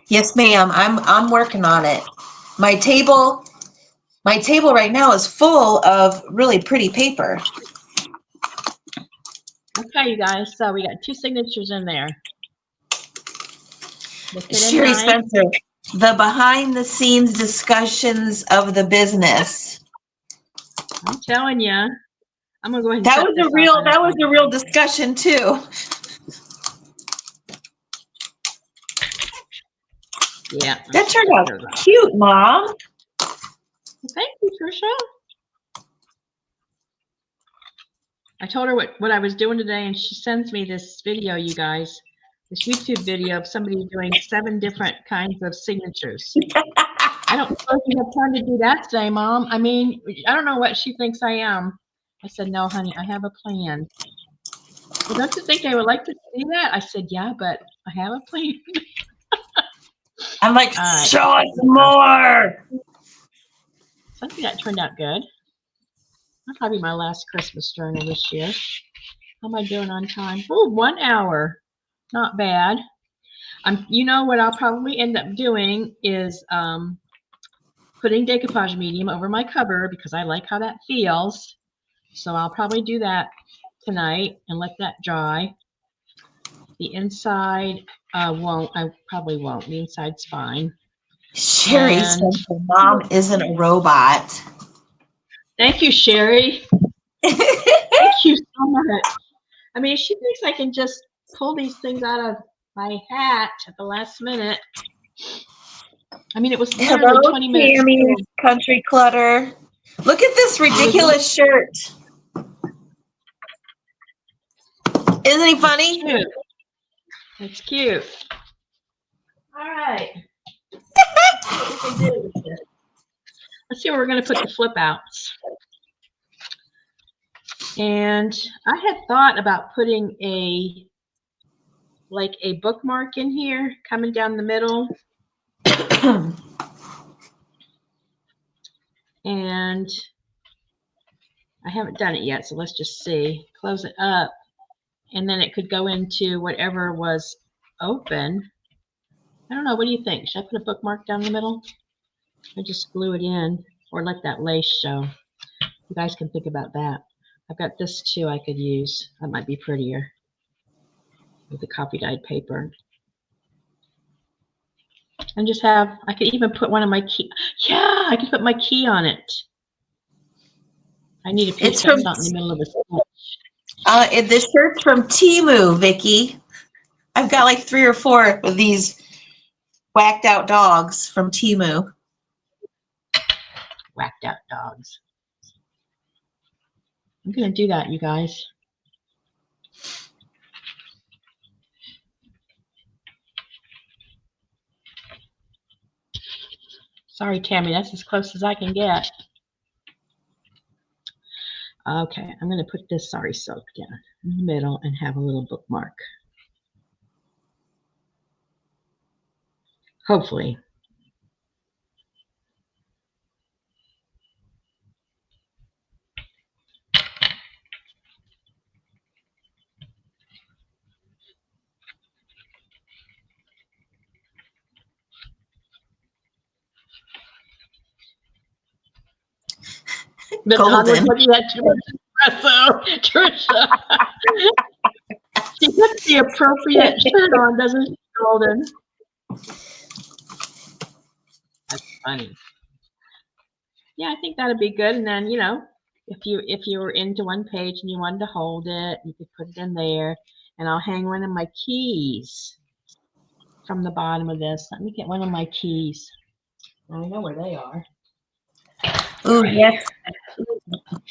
Yes, ma'am. I'm working on it. My table right now is full of really pretty paper. Okay, you guys. So we got 2 signatures in there. Sherry Spencer, the behind the scenes discussions of the business. I'm telling you. I'm gonna go ahead and that was a real discussion too. Yeah. That turned out cute, Mom. Thank you, Trisha. I told her what I was doing today, and she sends me this video, you guys, this YouTube video of somebody doing 7 different kinds of signatures. I don't suppose you have time to do that today, Mom. I mean, I don't know what she thinks I am. I said, no, honey, I have a plan. Well, don't you think they would like to see that? I said, yeah, but I have a plan. I'm like, show us more. So I think that turned out good. That'll probably be my last Christmas journal this year. How am I doing on time? Oh, 1 hour. Not bad. You know what I'll probably end up doing is putting decoupage medium over my cover because I like how that feels. So I'll probably do that tonight and let that dry. The inside won't. I probably won't. The inside's fine. Sherry says her mom isn't a robot. Thank you, Sherry. Thank you so much. I mean, she thinks I can just pull these things out of my hat at the last minute. I mean, it was literally 20 minutes. Tammy's Country Clutter. Look at this ridiculous shirt. Isn't he funny? It's cute. All right. Let's see where we're going to put the flip outs. And I had thought about putting a bookmark in here coming down the middle. And I haven't done it yet, so let's just see. Close it up. And then it could go into whatever was open. I don't know. What do you think? Should I put a bookmark down the middle? Or just glue it in? or let that lace show. You guys can think about that. I've got this too I could use. That might be prettier with the copy dyed paper. And just have, I could even put one of my key. Yeah, I could put my key on it. I need a piece that's not in the middle of a sketch. This shirt's from Temu, Vicki. I've got like 3 or 4 of these whacked out dogs from Temu. Whacked out dogs. I'm going to do that, you guys. Sorry, Tammy, that's as close as I can get. Okay, I'm going to put this sari silk down in the middle and have a little bookmark. Hopefully. The dog was looking at too much espresso, Trisha. She puts the appropriate shirt on, doesn't she, Golden? That's funny. Yeah, I think that'd be good. And then, you know, if you were into one page and you wanted to hold it, you could put it in there. And I'll hang one of my keys from the bottom of this. Let me get one of my keys. I know where they are. Ooh, yes.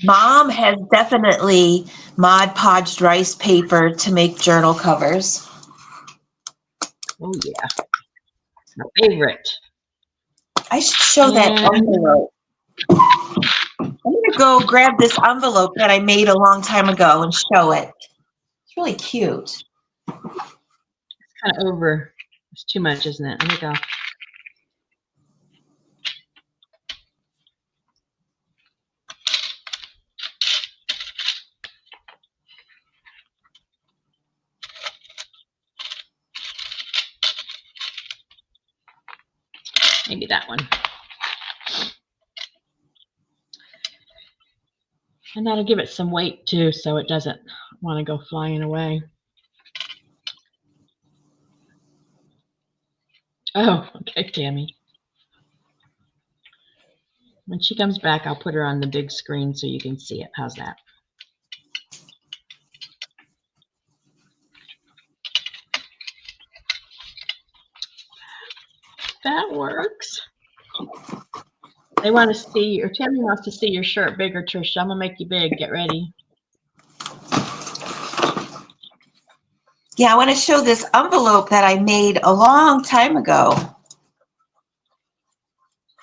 Mom has definitely Mod Podged rice paper to make journal covers. Oh, yeah. My favorite. I should show that envelope. I'm going to go grab this envelope that I made a long time ago and show it. It's really cute. It's kind of over. It's too much, isn't it? Let me go. Maybe that one. And that'll give it some weight too, so it doesn't want to go flying away. Oh, okay, Tammy. When she comes back, I'll put her on the big screen so you can see it. How's that? That works. They want to see, or Tammy wants to see your shirt bigger, Trisha. I'm going to make you big. Get ready. Yeah, I want to show this envelope that I made a long time ago.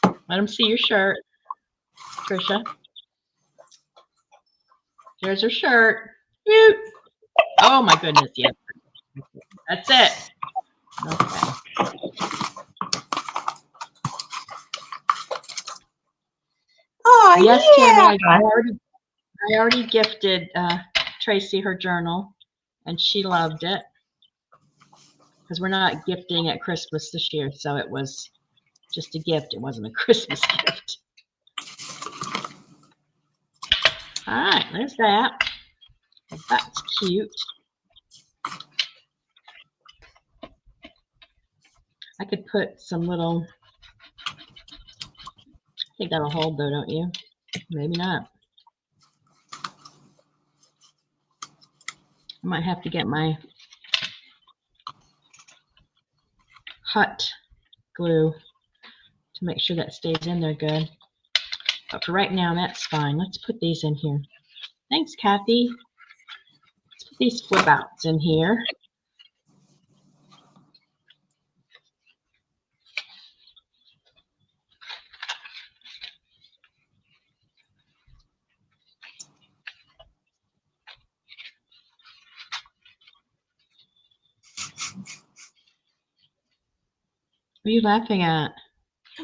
Let them see your shirt, Trisha. There's her shirt. Cute. Oh, my goodness. Yes. That's it. Okay. Oh, yes, yeah. Tammy, I already gifted Tracy her journal, and she loved it. Because we're not gifting at Christmas this year, so it was just a gift. It wasn't a Christmas gift. All right, there's that. That's cute. I could put some little, I think that'll hold though, don't you? Maybe not. I might have to get my hot glue to make sure that stays in there good. But for right now, that's fine. Let's put these in here. Thanks, Kathy. Let's put these flip outs in here. What are you laughing at?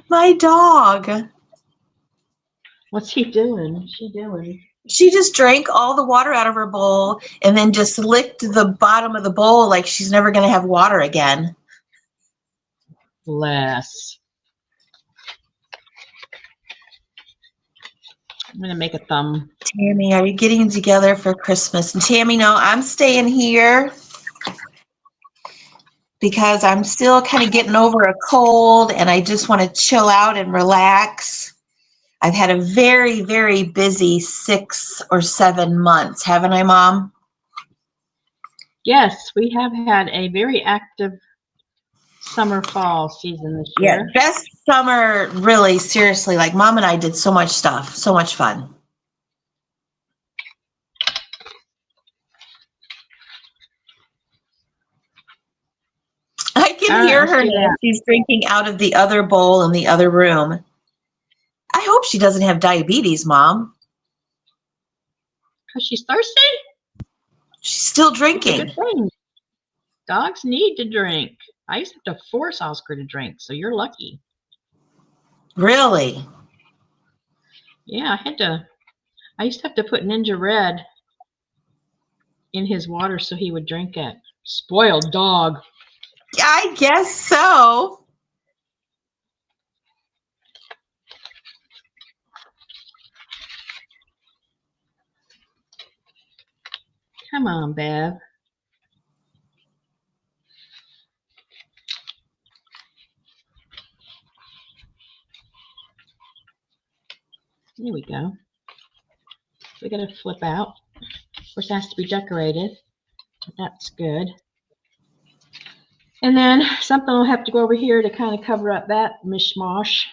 My dog. What's he doing? What's she doing? She just drank all the water out of her bowl and then just licked the bottom of the bowl like she's never going to have water again. Bless. I'm gonna make a thumb. Tammy, are you getting together for Christmas? And Tammy, no, I'm staying here because I'm still kind of getting over a cold and I just want to chill out and relax. I've had a very, very busy 6 or 7 months, haven't I, Mom? Yes, we have had a very active summer fall season this Yeah, year. best summer, really, seriously. Like, Mom and I did so much stuff, so much fun. I All can right, hear let's her do now. that. She's drinking out of the other bowl in the other room. I hope she doesn't have diabetes, Mom. Because she's thirsty? She's still It's a good drinking. thing. Dogs need to drink. I used to have to force Oscar to drink, so you're lucky. Really? Yeah, I used to have to put Ninja Red in his water so he would drink it. Spoiled dog. I guess so. Come on, Bev. Here we go. We got to flip out. Of course, it has to be decorated. That's good. And then something will have to go over here to kind of cover up that mishmash.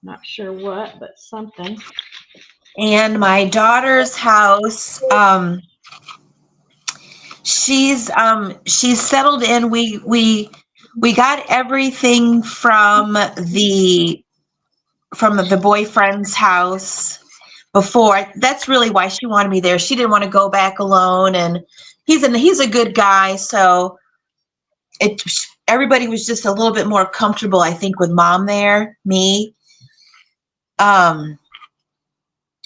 Not sure what, but something. And my daughter's house, she's settled in. We got everything from the boyfriend's house before. That's really why she wanted me there. She didn't want to go back alone, and he's a good guy, so everybody was just a little bit more comfortable, I think, with Mom there, me.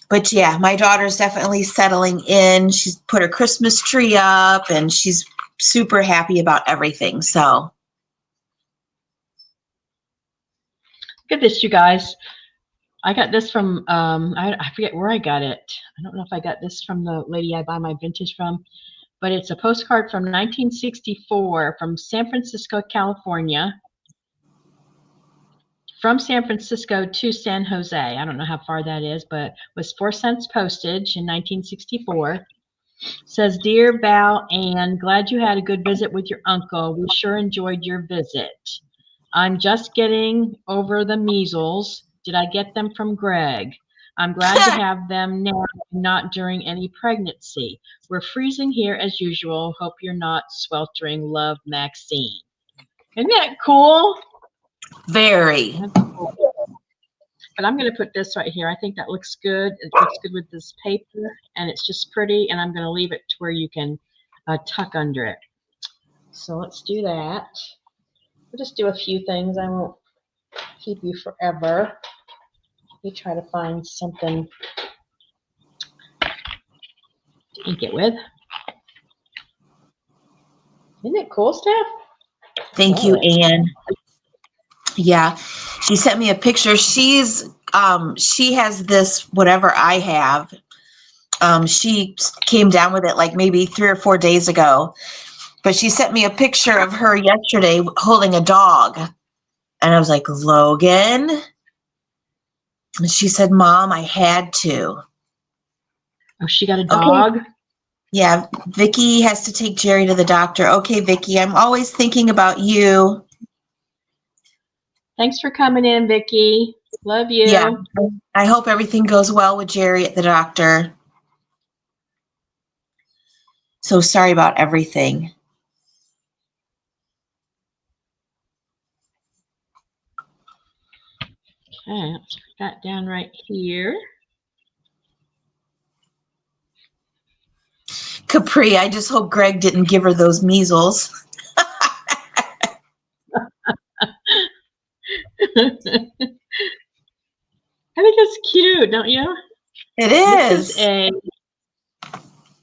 But yeah, my daughter's definitely settling in. She's put her Christmas tree up and she's super happy about everything. So Look at this, you guys. I got this from, I forget where I got it. I don't know if I got this from the lady I buy my vintage from, but it's a postcard from 1964 from San Francisco, California. From San Francisco to San Jose. I don't know how far that is, but was 4 cents postage in 1964. Says, Dear Val Ann, glad you had a good visit with your uncle. We sure enjoyed your visit. I'm just getting over the measles. Did I get them from Greg? I'm glad to have them now, not during any pregnancy. We're freezing here as usual. Hope you're not sweltering. Love, Maxine. Isn't that cool? very. That's cool. But I'm going to put this right here. I think that looks good. It looks good with this paper, and it's just pretty, and I'm going to leave it to where you can tuck under it. So let's do that. We'll just do a few things. I won't keep you forever. Let me try to find something to ink it with. Isn't it cool, Steph? Thank you, Ann. Yeah, she sent me a picture. She has this, whatever I have. She came down with it like maybe 3 or 4 days ago, but she sent me a picture of her yesterday holding a dog. And I was like, Logan? And she said, Mom, I had to. Oh, she got a dog? Okay. Yeah, Vicky has to take Jerry to the doctor. Okay, Vicky, I'm always thinking about you. Thanks for coming in, Vicky. Love you. Yeah, I hope everything goes well with Jerry at the doctor. So sorry about everything. Okay, let's put that down right here. Capri, I just hope Greg didn't give her those measles. I think it's cute, don't you? It is.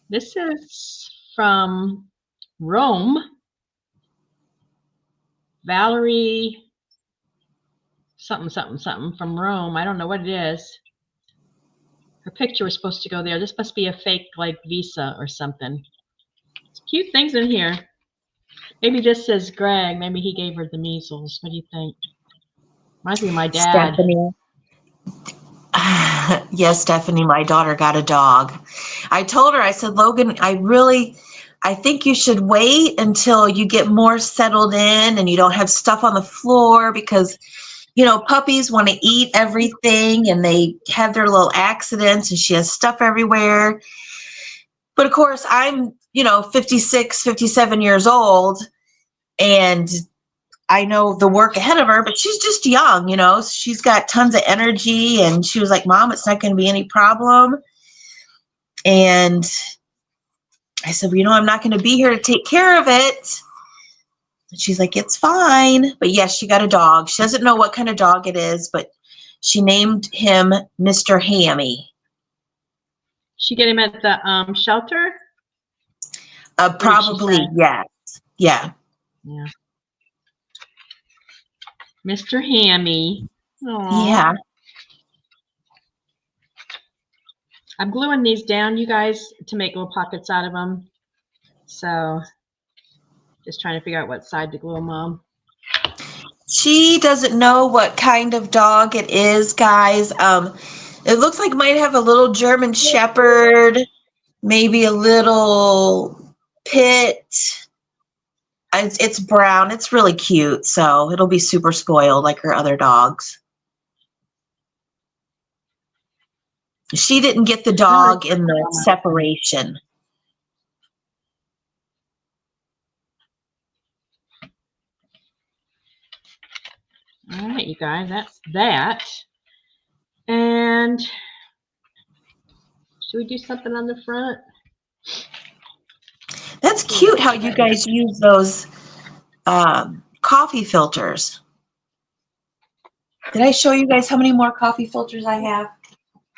This is from Rome. Valerie something, something, something from Rome. I don't know what it is. Her picture was supposed to go there. This must be a fake, like, visa or something. It's cute things in here. Maybe this says Greg. Maybe he gave her the measles. What do you think? Reminds me of my dad. Stephanie. Yes, Stephanie, my daughter got a dog. I told her, I said, Logan, I think you should wait until you get more settled in and you don't have stuff on the floor because, you know, puppies want to eat everything and they have their little accidents and she has stuff everywhere. But of course, I'm, 56, 57 years old and I know the work ahead of her, but she's just young, she's got tons of energy. And she was like, Mom, it's not going to be any problem. And I said, well, I'm not going to be here to take care of it. And she's like, it's fine. But yes, she got a dog. She doesn't know what kind of dog it is, but she named him Mr. Hammy. She get him at the shelter? Probably, yes. Yeah. Yeah. Mr. Hammy. Aww. Yeah. I'm gluing these down, you guys, to make little pockets out of them. So, just trying to figure out what side to glue them on. She doesn't know what kind of dog it is, guys. It looks like it might have a little German Shepherd, maybe a little pit. It's brown. It's really cute, so it'll be super spoiled like her other dogs. She didn't get the dog in the separation. All right, you guys, that's that. And should we do something on the front? That's cute how you guys use those coffee filters. Did I show you guys how many more coffee filters I have?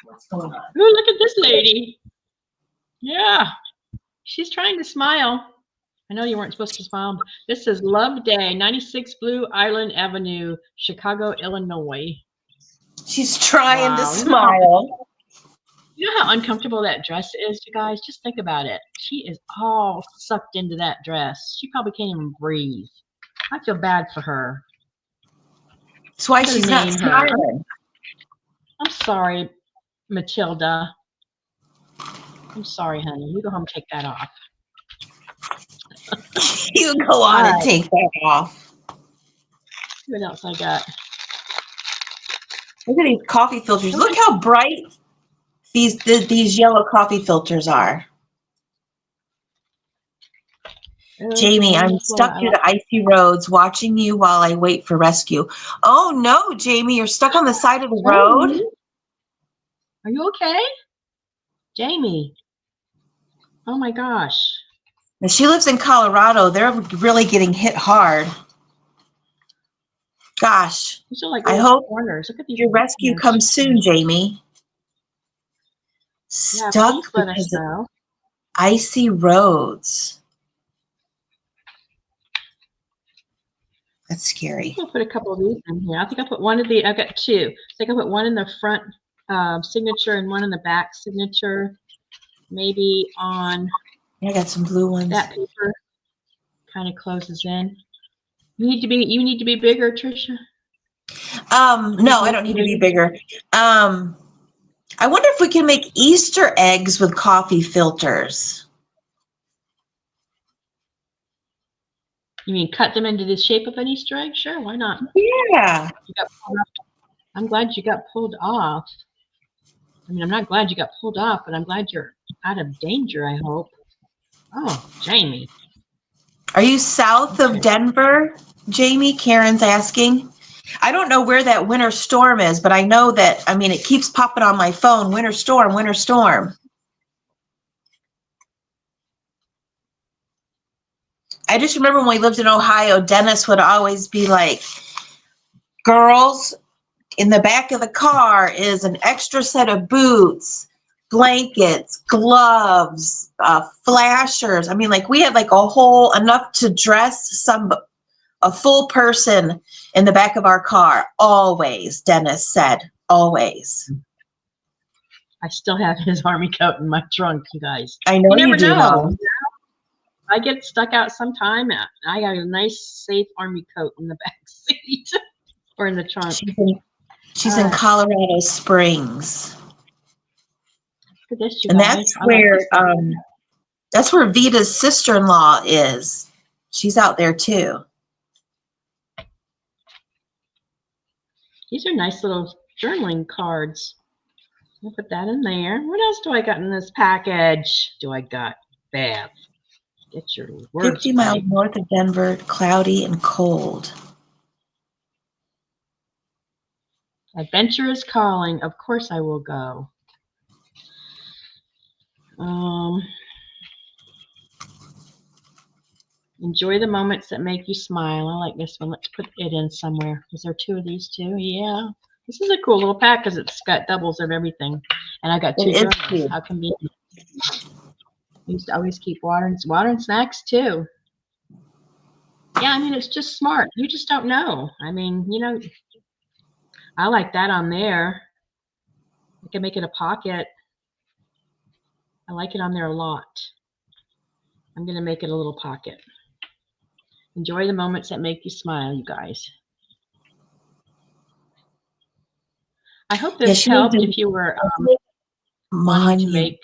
What's going on? Oh, look at this lady. Yeah, she's trying to smile. I know you weren't supposed to smile. This is Love Day, 96 Blue Island Avenue, Chicago, Illinois. She's trying to smile. You know how uncomfortable that dress is, you guys? Just think about it. She is all sucked into that dress. She probably can't even breathe. I feel bad for her. That's why she's not smiling. I'm sorry, Matilda. I'm sorry, honey. You go home and take that off. You go on and take that off. What else I got? Look at these coffee filters. Look how bright these yellow coffee filters are. Jamie, I'm stuck through the icy roads watching you while I wait for rescue. Oh no, Jamie, you're stuck on the side of the road? Are you okay? Jamie. Oh my gosh. Now, she lives in Colorado. They're really getting hit hard. Gosh. I hope your rescue comes soon, Jamie. Stuck because of icy roads. That's scary. I'll put a couple of these in here. I think I put one of the, I've got two. I think I put one in the front signature and one in the back signature. Maybe on I got some blue ones. That paper kind of closes in. You need to be bigger, Trisha. No, I don't need to be bigger. I wonder if we can make Easter eggs with coffee filters. You mean cut them into the shape of an Easter egg? Sure, why not? Yeah. I'm glad you got pulled off. I mean, I'm not glad you got pulled off, but I'm glad you're out of danger, I hope. Oh, Jamie. Are you south of Denver, Jamie? Karen's asking. I don't know where that winter storm is, but I know that, I mean, it keeps popping on my phone. Winter storm, winter storm. I just remember when we lived in Ohio, Dennis would always be like, girls, in the back of the car is an extra set of boots, blankets, gloves, flashers. I mean, like we had like a whole enough to dress a full person in the back of our car. Always, Dennis said, always. I still have his army coat in my trunk, you guys. I know You never you do, know. Mom. I get stuck out sometime. I got a nice, safe army coat in the back seat or in the trunk. She's in Colorado Springs. Look at this, you And guys. that's where Vita's sister-in-law is. She's out there too. These are nice little journaling cards. I'll put that in there. What else do I got in this package? Bev? Get your words 50 miles right. north of Denver, cloudy and cold. Adventure is calling. Of course I will go. Enjoy the moments that make you smile. I like this one. Let's put it in somewhere. Is there 2 of these too? Yeah. This is a cool little pack because it's got doubles of everything. And I got 2 journals. How convenient. I used to always keep water and snacks too. Yeah, I mean, it's just smart. You just don't know. I mean, you know, I like that on there. I can make it a pocket. I like it on there a lot. I'm going to make it a little pocket. Enjoy the moments that make you smile, you guys. I hope this helped if you were wanting to make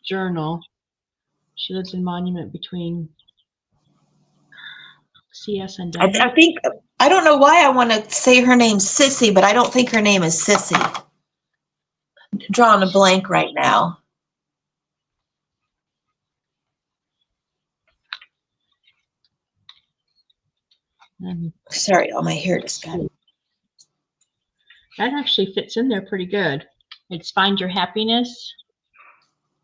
journal. She lives in Monument between CS and Denver. I think, I don't know why I want to say her name's Sissy, but I don't think her name is Sissy. I'm drawing a blank right now. Sorry, all my hair just got. That actually fits in there pretty good. It's Find Your Happiness,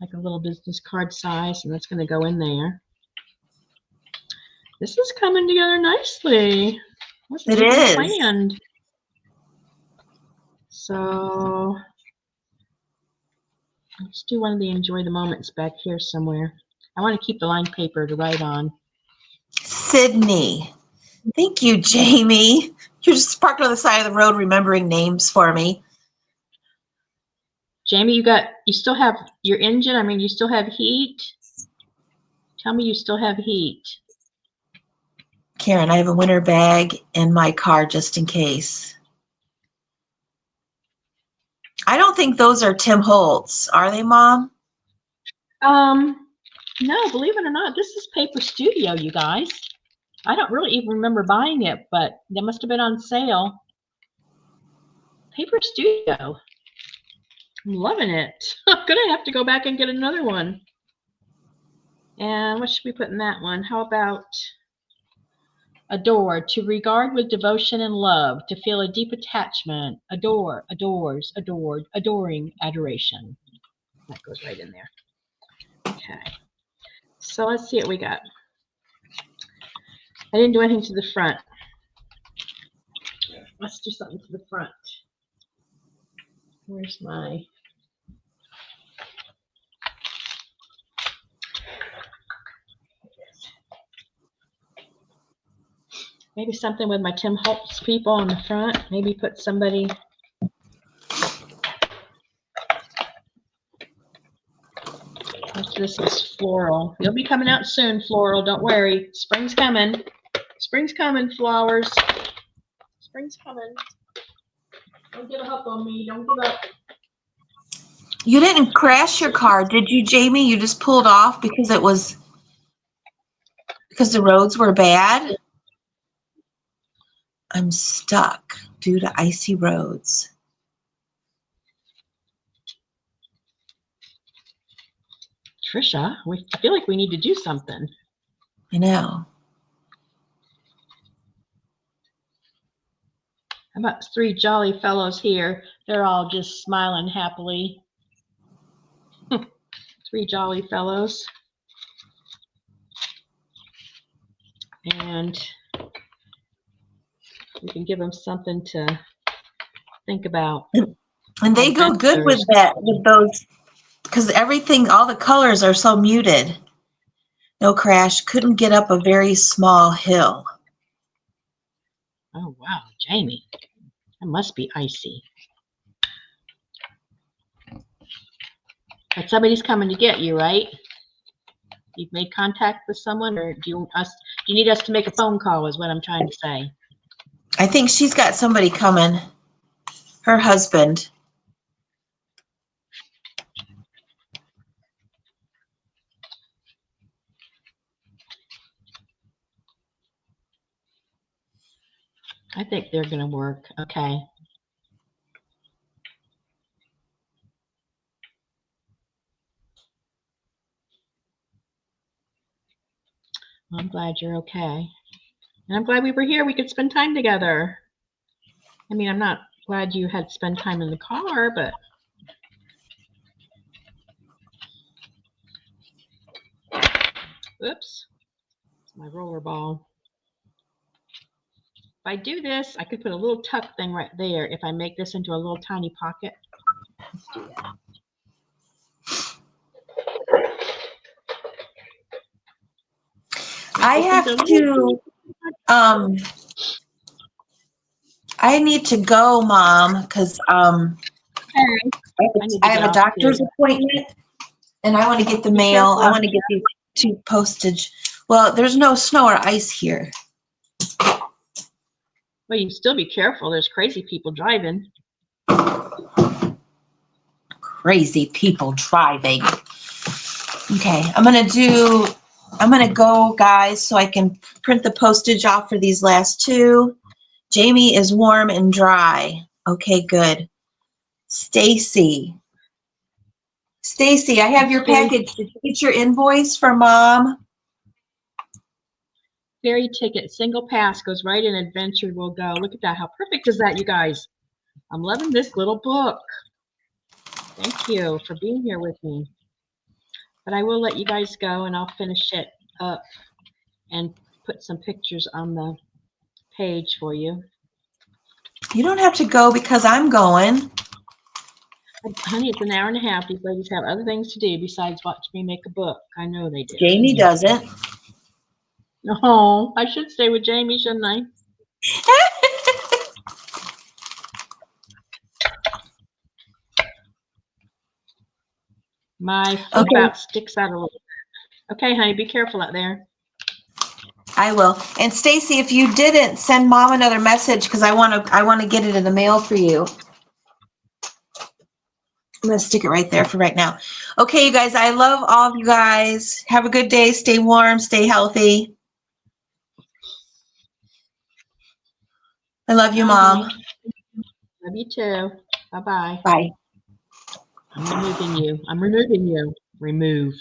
like a little business card size, and that's going to go in there. This is coming together nicely. It is. Planned. So let's do one of the enjoy the moments back here somewhere. I want to keep the lined paper to write on. Sydney. Thank you, Jamie. You're just parked on the side of the road remembering names for me. Jamie, you still have your engine? I mean, you still have heat? Tell me you still have heat. Karen, I have a winter bag in my car just in case. I don't think those are Tim Holtz. Are they, Mom? No, believe it or not, this is Paper Studio, you guys. I don't really even remember buying it, but they must have been on sale. Paper Studio. I'm loving it. I'm going to have to go back and get another one. And what should we put in that one? How about adore, to regard with devotion and love, to feel a deep attachment, adore, adores, adored, adoring, adoration. That goes right in there. Okay. So let's see what we got. I didn't do anything to the front. Let's do something to the front. Where's my... Maybe something with my Tim Holtz people on the front. Maybe put somebody... This is floral. You'll be coming out soon, floral. Don't worry. Spring's coming. Spring's coming, flowers. Spring's coming. Don't give up on me. Don't give up. You didn't crash your car, did you, Jamie? You just pulled off because the roads were bad? I'm stuck due to icy roads. Trisha, I feel like we need to do something. I know. How about 3 jolly fellows here? They're all just smiling happily. 3 jolly fellows. And we can give them something to think about. And they go good with that, with those, because everything, all the colors are so muted. No crash, couldn't get up a very small hill. Oh, wow, Jamie. That must be icy. But somebody's coming to get you, right? You've made contact with someone, or do you need us to make a phone call is what I'm trying to say. I think she's got somebody coming. Her husband. I think they're going to work. Okay. Well, I'm glad you're okay. And I'm glad we were here. We could spend time together. I mean, I'm not glad you had to spend time in the car, but oops, it's my roller ball. If I do this, I could put a little tuck thing right there if I make this into a little tiny pocket. Let's do that. I have to, I need to go, Mom, because I have a doctor's appointment, and I want to get the mail. I want to get these 2 postage. Well, there's no snow or ice here. Well, you still be careful. There's crazy people driving. Crazy people driving. Okay, I'm gonna go, guys, so I can print the postage off for these last 2. Jamie is warm and dry. Okay, good. Stacy, I have your package. Did you get your invoice for Mom? Ferry ticket, single pass, goes right in. Adventure will go. Look at that. How perfect is that, you guys? I'm loving this little book. Thank you for being here with me. But I will let you guys go, and I'll finish it up and put some pictures on the page for you. You don't have to go because I'm going. Honey, it's an hour and a half. These ladies have other things to do besides watch me make a book. I know they do. Jamie doesn't. Oh, I should stay with Jamie, shouldn't I? My flip out sticks out a little. Okay, honey, be careful out there. I will. And Stacy, if you didn't, send Mom another message because I want to get it in the mail for you. I'm going to stick it right there for right now. Okay, you guys, I love all of you guys. Have a good day. Stay warm. Stay healthy. I love you, Mom. Love you too. Bye-bye. Bye. I'm removing you. I'm removing you. Remove.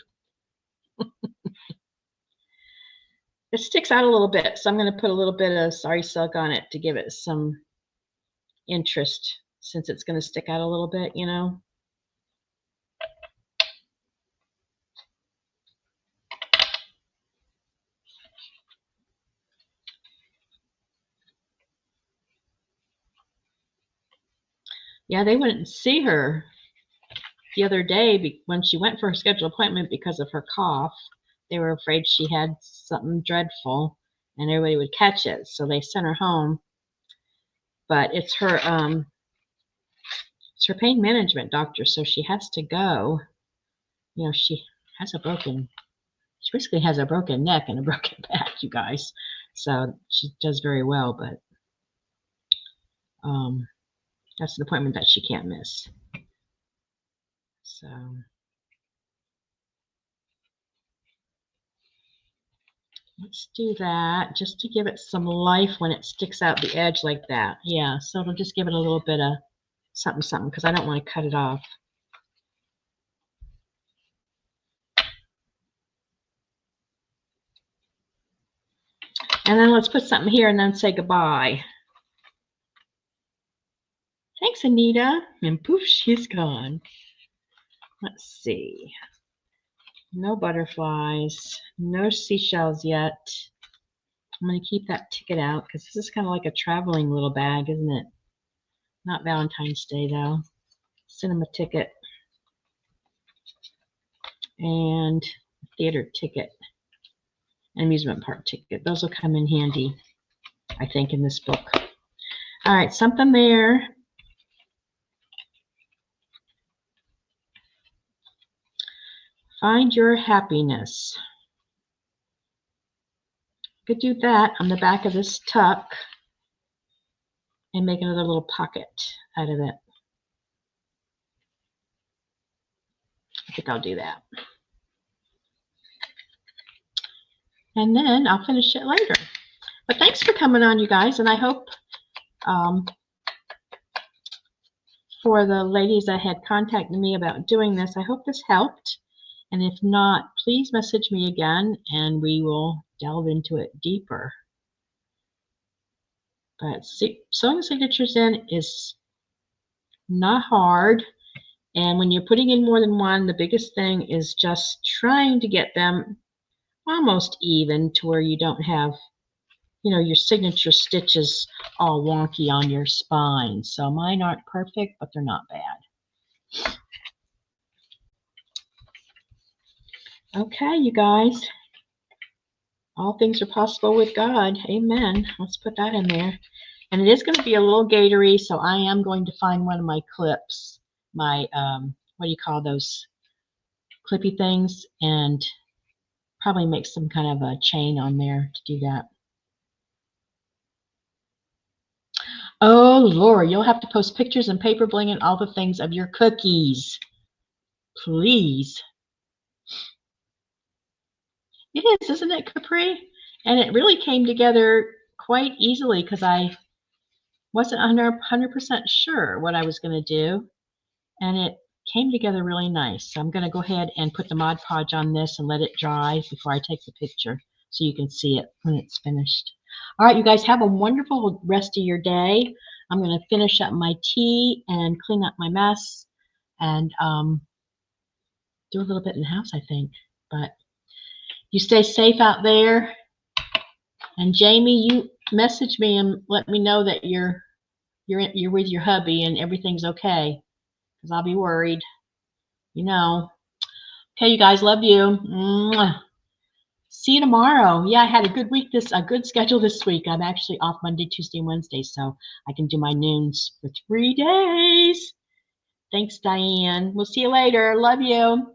It sticks out a little bit, so I'm going to put a little bit of Sari Silk on it to give it some interest, since it's going to stick out a little bit, you know. Yeah, they wouldn't see her the other day when she went for her scheduled appointment because of her cough. They were afraid she had something dreadful and everybody would catch it, so they sent her home. But it's her pain management doctor, so she has to go. You know, she basically has a broken neck and a broken back, you guys. So she does very well, but that's an appointment that she can't miss. So let's do that just to give it some life when it sticks out the edge like that. Yeah, so it'll just give it a little bit of something because I don't want to cut it off. And then let's put something here and then say goodbye. Thanks, Anita. And poof, she's gone. Let's see. No butterflies, no seashells yet. I'm going to keep that ticket out because this is kind of like a traveling little bag, isn't it? Not Valentine's Day, though. Cinema ticket and theater ticket, amusement park ticket. Those will come in handy, I think, in this book. All right, something there. Find your happiness. Could do that on the back of this tuck and make another little pocket out of it. I think I'll do that. And then I'll finish it later. But thanks for coming on, you guys, and I hope for the ladies that had contacted me about doing this, I hope this helped. And if not, please message me again and we will delve into it deeper. But sewing signatures in is not hard. And when you're putting in more than one, the biggest thing is just trying to get them almost even to where you don't have, your signature stitches all wonky on your spine. So mine aren't perfect, but they're not bad. Okay, you guys. All things are possible with God. Amen. Let's put that in there. And it is going to be a little gatory, so I am going to find one of my clips, my, what do you call those clippy things, and probably make some kind of a chain on there to do that. Oh, Lord, you'll have to post pictures and paper bling and all the things of your cookies. Please. It is, isn't it, Capri? And it really came together quite easily because I wasn't 100% sure what I was going to do. And it came together really nice. So I'm going to go ahead and put the Mod Podge on this and let it dry before I take the picture so you can see it when it's finished. All right, you guys, have a wonderful rest of your day. I'm going to finish up my tea and clean up my mess and do a little bit in the house, I think. But you stay safe out there. And Jamie, you message me and let me know that you're with your hubby and everything's okay, because I'll be worried. Okay, you guys, love you. Mwah. See you tomorrow. Yeah, I had a good week a good schedule this week. I'm actually off Monday, Tuesday, and Wednesday, so I can do my noons for 3 days. Thanks, Diane. We'll see you later. Love you.